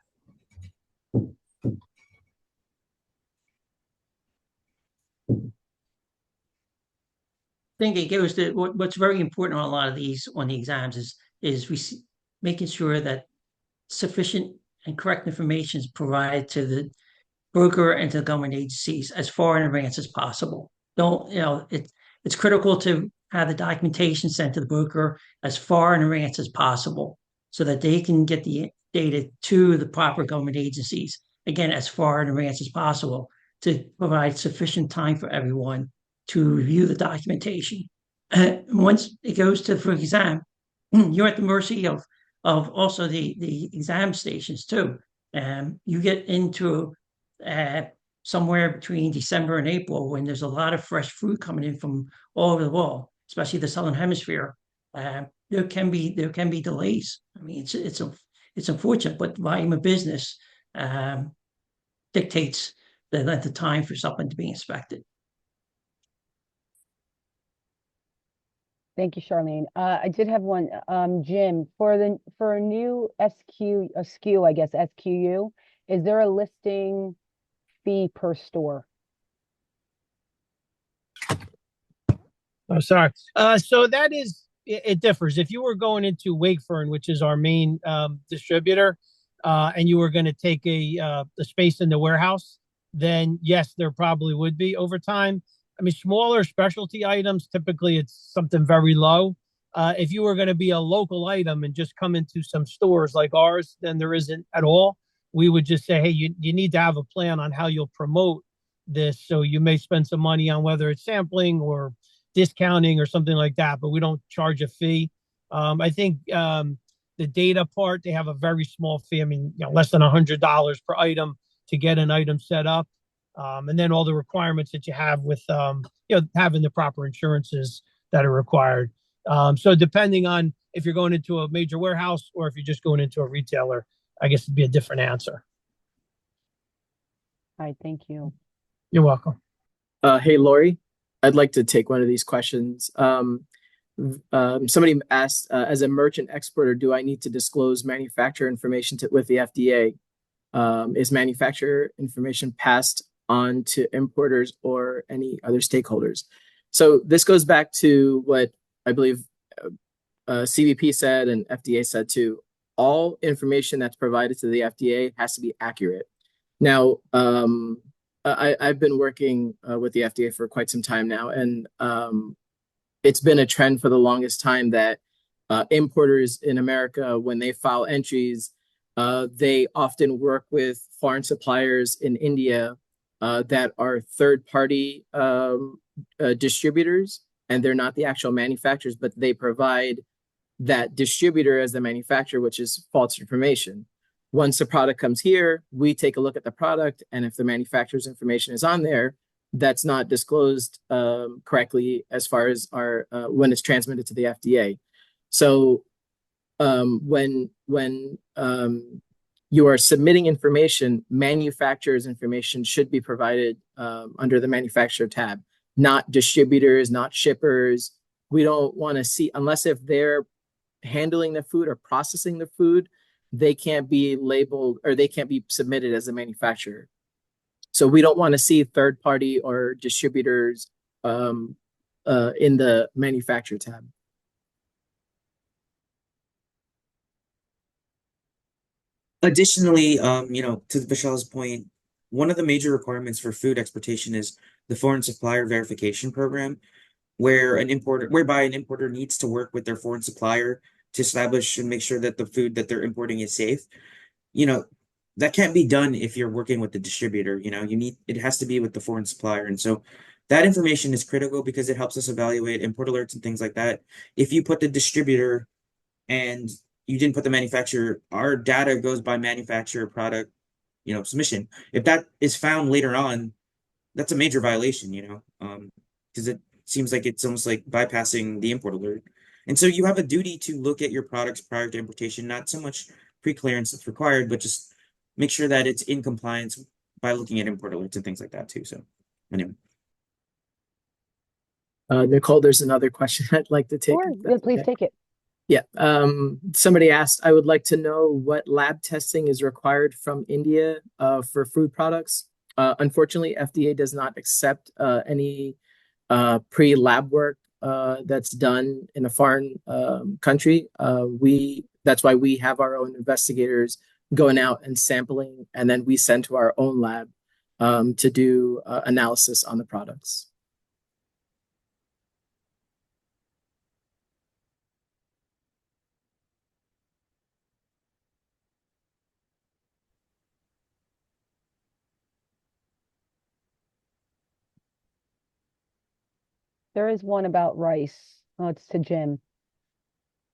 I think it goes to what's very important on a lot of these on the exams is making sure that sufficient and correct information is provided to the broker and to the government agencies as far in advance as possible. It's critical to have the documentation sent to the broker as far in advance as possible so that they can get the data to the proper government agencies, again, as far in advance as possible, to provide sufficient time for everyone to review the documentation. Once it goes to for exam, you're at the mercy of also the exam stations too. You get into somewhere between December and April when there's a lot of fresh fruit coming in from all over the world, especially the Southern Hemisphere. There can be delays. I mean, it's unfortunate, but volume of business dictates the length of time for something to be inspected. Thank you, Charlene. I did have one, Jim, for a new SKU, I guess, SQU, is there a listing fee per store? Oh, sorry. So that is, it differs. If you were going into Wakefern, which is our main distributor, and you were going to take the space in the warehouse, then yes, there probably would be over time. I mean, smaller specialty items, typically it's something very low. If you were going to be a local item and just come into some stores like ours, then there isn't at all. We would just say, hey, you need to have a plan on how you'll promote this. So you may spend some money on whether it's sampling or discounting or something like that, but we don't charge a fee. I think the data part, they have a very small fee. I mean, less than $100 per item to get an item set up. And then all the requirements that you have with, having the proper insurances that are required. So depending on if you're going into a major warehouse or if you're just going into a retailer, I guess it'd be a different answer. All right, thank you. You're welcome. Hey, Lori, I'd like to take one of these questions. Somebody asked, as a merchant exporter, do I need to disclose manufacturer information with the FDA? Is manufacturer information passed on to importers or any other stakeholders? So this goes back to what I believe CBP said and FDA said too. All information that's provided to the FDA has to be accurate. Now, I've been working with the FDA for quite some time now, and it's been a trend for the longest time that importers in America, when they file entries, they often work with foreign suppliers in India that are third-party distributors, and they're not the actual manufacturers, but they provide that distributor as the manufacturer, which is false information. Once the product comes here, we take a look at the product, and if the manufacturer's information is on there, that's not disclosed correctly as far as our when it's transmitted to the FDA. So when you are submitting information, manufacturer's information should be provided under the manufacturer tab, not distributors, not shippers. We don't want to see, unless if they're handling the food or processing the food, they can't be labeled or they can't be submitted as a manufacturer. So we don't want to see third party or distributors in the manufacturer tab. Additionally, to Vishal's point, one of the major requirements for food exportation is the foreign supplier verification program, whereby an importer needs to work with their foreign supplier to establish and make sure that the food that they're importing is safe. That can't be done if you're working with the distributor. It has to be with the foreign supplier. And so that information is critical because it helps us evaluate import alerts and things like that. If you put the distributor and you didn't put the manufacturer, our data goes by manufacturer product, submission. If that is found later on, that's a major violation, because it seems like it's almost like bypassing the import alert. And so you have a duty to look at your products prior to importation, not so much pre-clearance that's required, but just make sure that it's in compliance by looking at import alerts and things like that too. So anyway. Nicole, there's another question I'd like to take. Sure, please take it. Yeah. Somebody asked, I would like to know what lab testing is required from India for food products. Unfortunately, FDA does not accept any pre-lab work that's done in a foreign country. That's why we have our own investigators going out and sampling, and then we send to our own lab to do analysis on the products. There is one about rice. Oh, it's to Jim.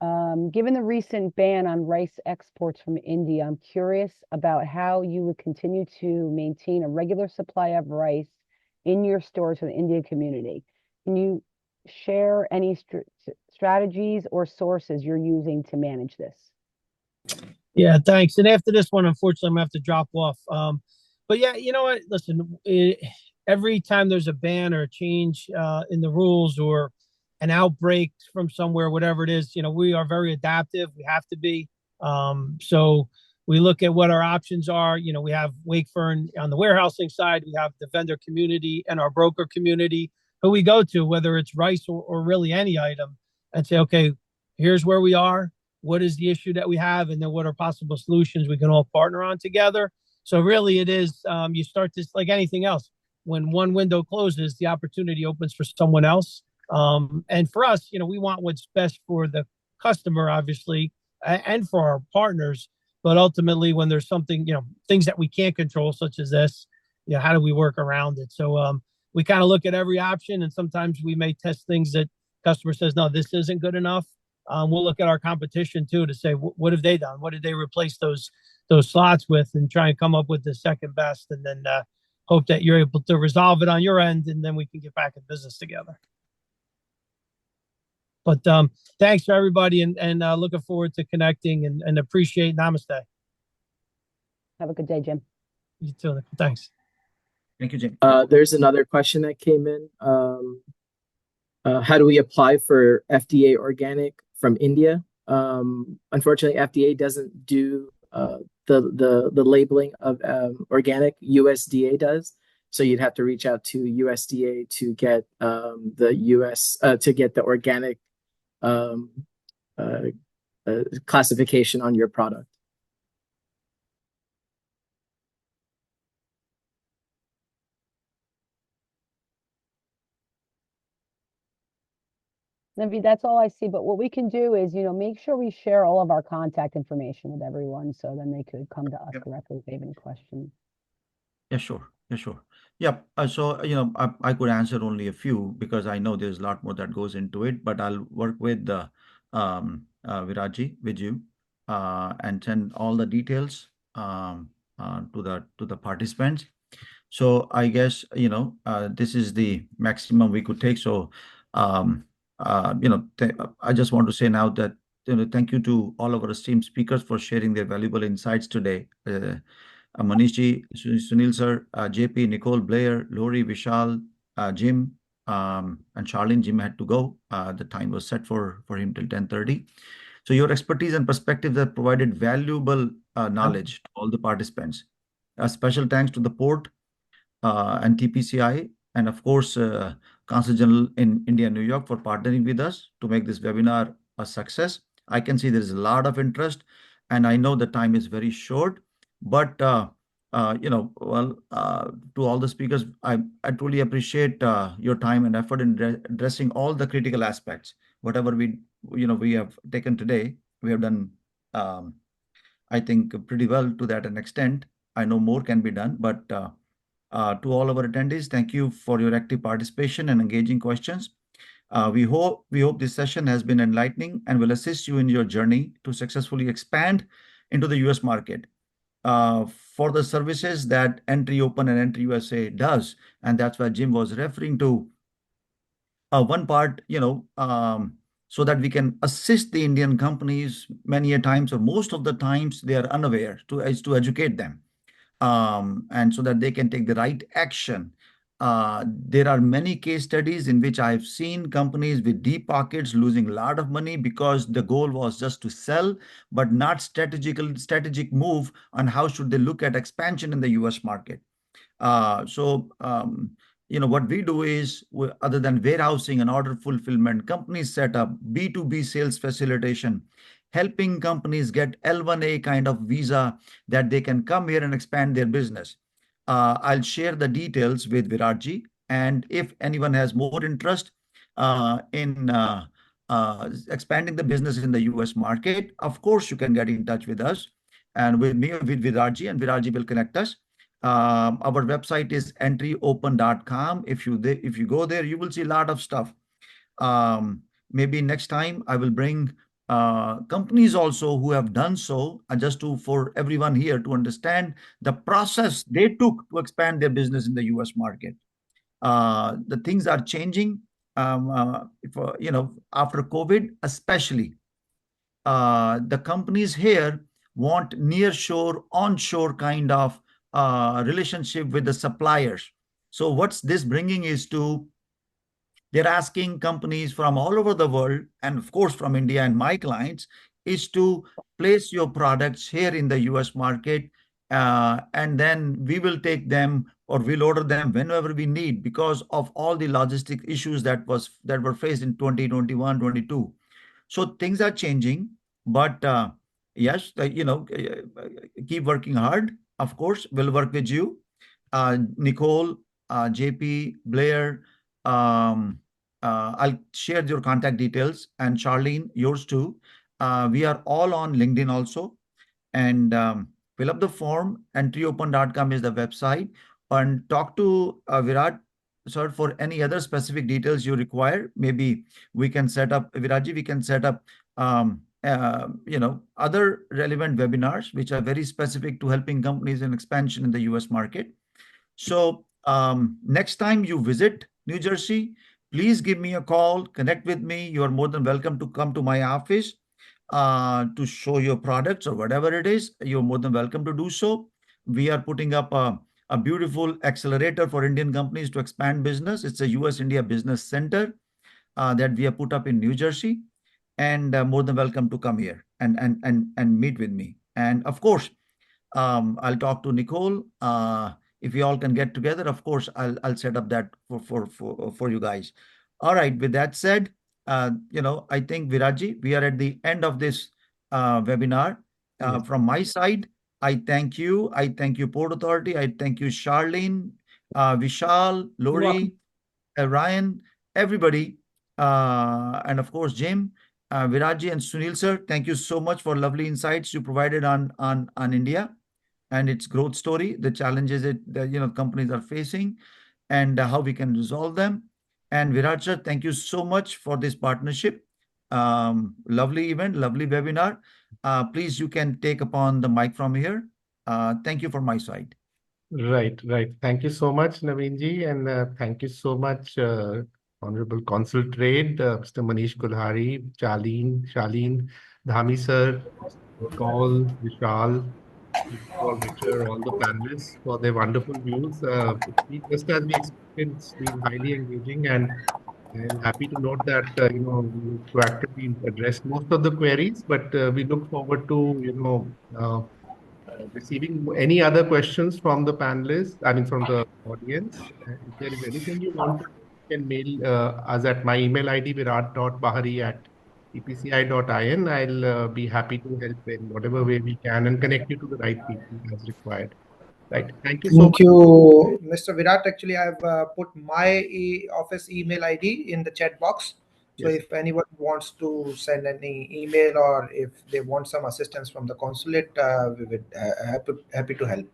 Given the recent ban on rice exports from India, I'm curious about how you would continue to maintain a regular supply of rice in your stores for the Indian community. Can you share any strategies or sources you're using to manage this? Yeah, thanks. And after this one, unfortunately, I'm gonna have to drop off. But yeah, you know what? Listen, every time there's a ban or a change in the rules or an outbreak from somewhere, whatever it is, we are very adaptive. We have to be. So we look at what our options are. We have Wakefern on the warehousing side. We have the vendor community and our broker community who we go to, whether it's rice or really any item, and say, okay, here's where we are. What is the issue that we have? And then what are possible solutions we can all partner on together? So really it is, you start this like anything else. When one window closes, the opportunity opens for someone else. And for us, we want what's best for the customer, obviously, and for our partners. But ultimately, when there's something, things that we can't control, such as this, how do we work around it? So we kind of look at every option, and sometimes we may test things that customer says, no, this isn't good enough. We'll look at our competition too to say, what have they done? What did they replace those slots with, and try and come up with the second best, and then hope that you're able to resolve it on your end, and then we can get back in business together. But thanks for everybody, and looking forward to connecting and appreciate. Namaste. Have a good day, Jim. You too. Thanks. Thank you, Jim. There's another question that came in. How do we apply for FDA organic from India? Unfortunately, FDA doesn't do the labeling of organic. USDA does. So you'd have to reach out to USDA to get the organic classification on your product. Naveed, that's all I see. But what we can do is, make sure we share all of our contact information with everyone, so then they could come to us directly if they have any questions. Yeah, sure. Yeah, sure. Yeah. So, I could answer only a few because I know there's a lot more that goes into it, but I'll work with Viraji with you and send all the details to the participants. So I guess, this is the maximum we could take. So, I just want to say now that, thank you to all of our esteemed speakers for sharing their valuable insights today. Manishji, Sunil sir, JP, Nicole, Blair, Lori, Vishal, Jim, and Charlene. Jim had to go. The time was set for him till 10:30. So your expertise and perspectives have provided valuable knowledge to all the participants. A special thanks to the port and TPCI, and of course, Consul General in India, New York, for partnering with us to make this webinar a success. I can see there is a lot of interest, and I know the time is very short. But to all the speakers, I truly appreciate your time and effort in addressing all the critical aspects. Whatever we have taken today, we have done, I think, pretty well to that an extent. I know more can be done, but to all our attendees, thank you for your active participation and engaging questions. We hope this session has been enlightening and will assist you in your journey to successfully expand into the US market. For the services that Entry Open and Entry USA does, and that's what Jim was referring to. One part, so that we can assist the Indian companies many a times, or most of the times, they are unaware to educate them, and so that they can take the right action. There are many case studies in which I've seen companies with deep pockets losing a lot of money because the goal was just to sell, but not strategic move on how should they look at expansion in the US market. What we do is, other than warehousing and order fulfillment, companies set up B2B sales facilitation, helping companies get L1A kind of visa that they can come here and expand their business. I'll share the details with Viraji, and if anyone has more interest in expanding the business in the US market, of course, you can get in touch with us and with me, with Viraji, and Viraji will connect us. Our website is entryopen.com. If you go there, you will see a lot of stuff. Maybe next time I will bring companies also who have done so, just for everyone here to understand the process they took to expand their business in the US market. The things are changing, after COVID, especially. The companies here want near-shore, onshore kind of relationship with the suppliers. So what's this bringing is to they're asking companies from all over the world, and of course from India and my clients, is to place your products here in the US market, and then we will take them or we'll order them whenever we need because of all the logistic issues that were faced in 2021, 22. So things are changing, but yes, keep working hard. Of course, we'll work with you, Nicole, JP, Blair. I'll share your contact details, and Charlene, yours too. We are all on LinkedIn also, and fill up the form. Entryopen.com is the website, and talk to Virat sir for any other specific details you require. Maybe we can set up, Viratji, we can set up other relevant webinars which are very specific to helping companies in expansion in the US market. So next time you visit New Jersey, please give me a call, connect with me. You are more than welcome to come to my office to show your products or whatever it is. You're more than welcome to do so. We are putting up a beautiful accelerator for Indian companies to expand business. It's a US-India Business Center that we have put up in New Jersey, and more than welcome to come here and meet with me. And of course, I'll talk to Nicole. If we all can get together, of course, I'll set up that for you guys. All right. With that said, I think Viratji, we are at the end of this webinar. Yes. From my side, I thank you. I thank you, Port Authority. I thank you, Charlene, Vishal, Lori, Ryan, everybody, and of course, Jim, Viratji, and Sunil sir. Thank you so much for lovely insights you provided on India and its growth story, the challenges that companies are facing, and how we can resolve them. And Virat sir, thank you so much for this partnership. Lovely event, lovely webinar. Please, you can take upon the mic from here. Thank you from my side. Right. Thank you so much, Naveenji, and thank you so much, Honorable Consul Trade, Mr. Manish Kulhari, Charlene, Dhami sir, Nicole, Vishal, Victor, all the panelists for their wonderful views. Just as we expected, it's been highly engaging, and I'm happy to note that you proactively addressed most of the queries, but we look forward to receiving any other questions from the panelists, I mean from the audience. If there is anything you want, you can mail us at my email ID virat.bahari@epci.in. I'll be happy to help in whatever way we can and connect you to the right people as required. Right. Thank you so Thank much. you, Mr. Virat. Actually, I've put my office email ID in the chat box. So Yes. if anyone wants to send any email or if they want some assistance from the consulate, we would happy to help.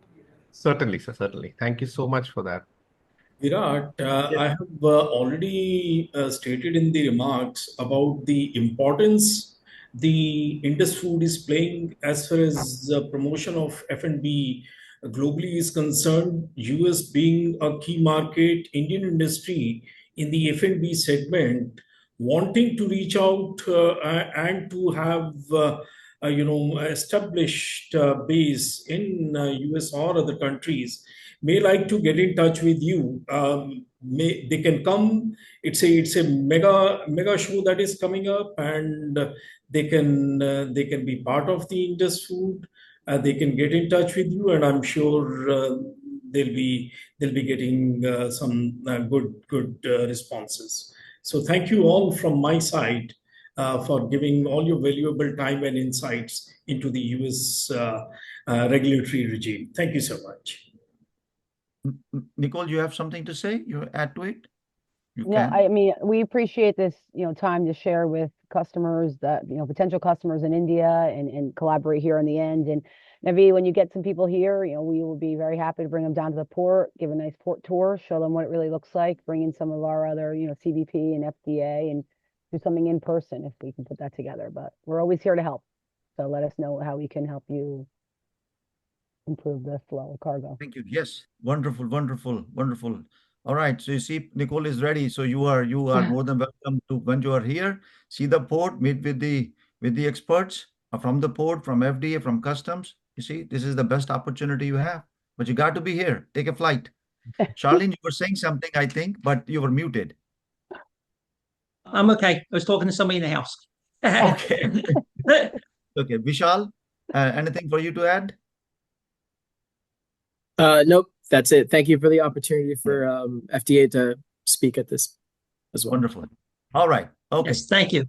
Certainly, sir. Certainly. Thank you so much for that. Virat, I have already stated in the remarks about the importance the Indus Food is playing as far as the promotion of F&B globally is concerned. US being a key market, Indian industry in the F&B segment, wanting to reach out and to have established base in US or other countries may like to get in touch with you. They can come. It's a mega show that is coming up, and they can be part of the Indus Food. They can get in touch with you, and I'm sure they'll be getting some good responses. So thank you all from my side for giving all your valuable time and insights into the US regulatory regime. Thank you so much. Nicole, you have something to say? You add to it? You Yeah, can. I mean, we appreciate this, time to share with customers that, potential customers in India and collaborate here in the end. And Navi, when you get some people here, we will be very happy to bring them down to the port, give a nice port tour, show them what it really looks like, bring in some of our other, CBP and FDA, and do something in person if we can put that together. But we're always here to help. So let us know how we can help you improve the flow of cargo. Thank you. Yes. Wonderful. All right. So you see, Nicole is ready. So you are more than welcome to, when you are here, see the port, meet with the experts from the port, from FDA, from customs. You see, this is the best opportunity you have. But you got to be here. Take a flight. Charlene, you were saying something, I think, but you were muted. I'm okay. I was talking to somebody in the house. Okay. Okay, Vishal, anything for you to add? Nope, that's it. Thank you for the opportunity for FDA to speak at this as well. Wonderful. All right. Okay. Yes, thank you.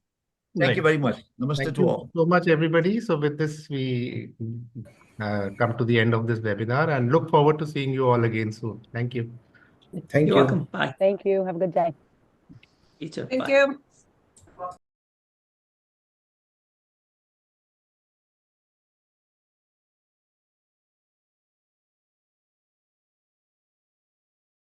Thank you very much. Namaste Thank to you all. so much, everybody. So with this, we come to the end of this webinar and look forward to seeing you all again soon. Thank you. Thank You're you. welcome. Bye. Thank you. Have a good day. You too. Thank Bye. you.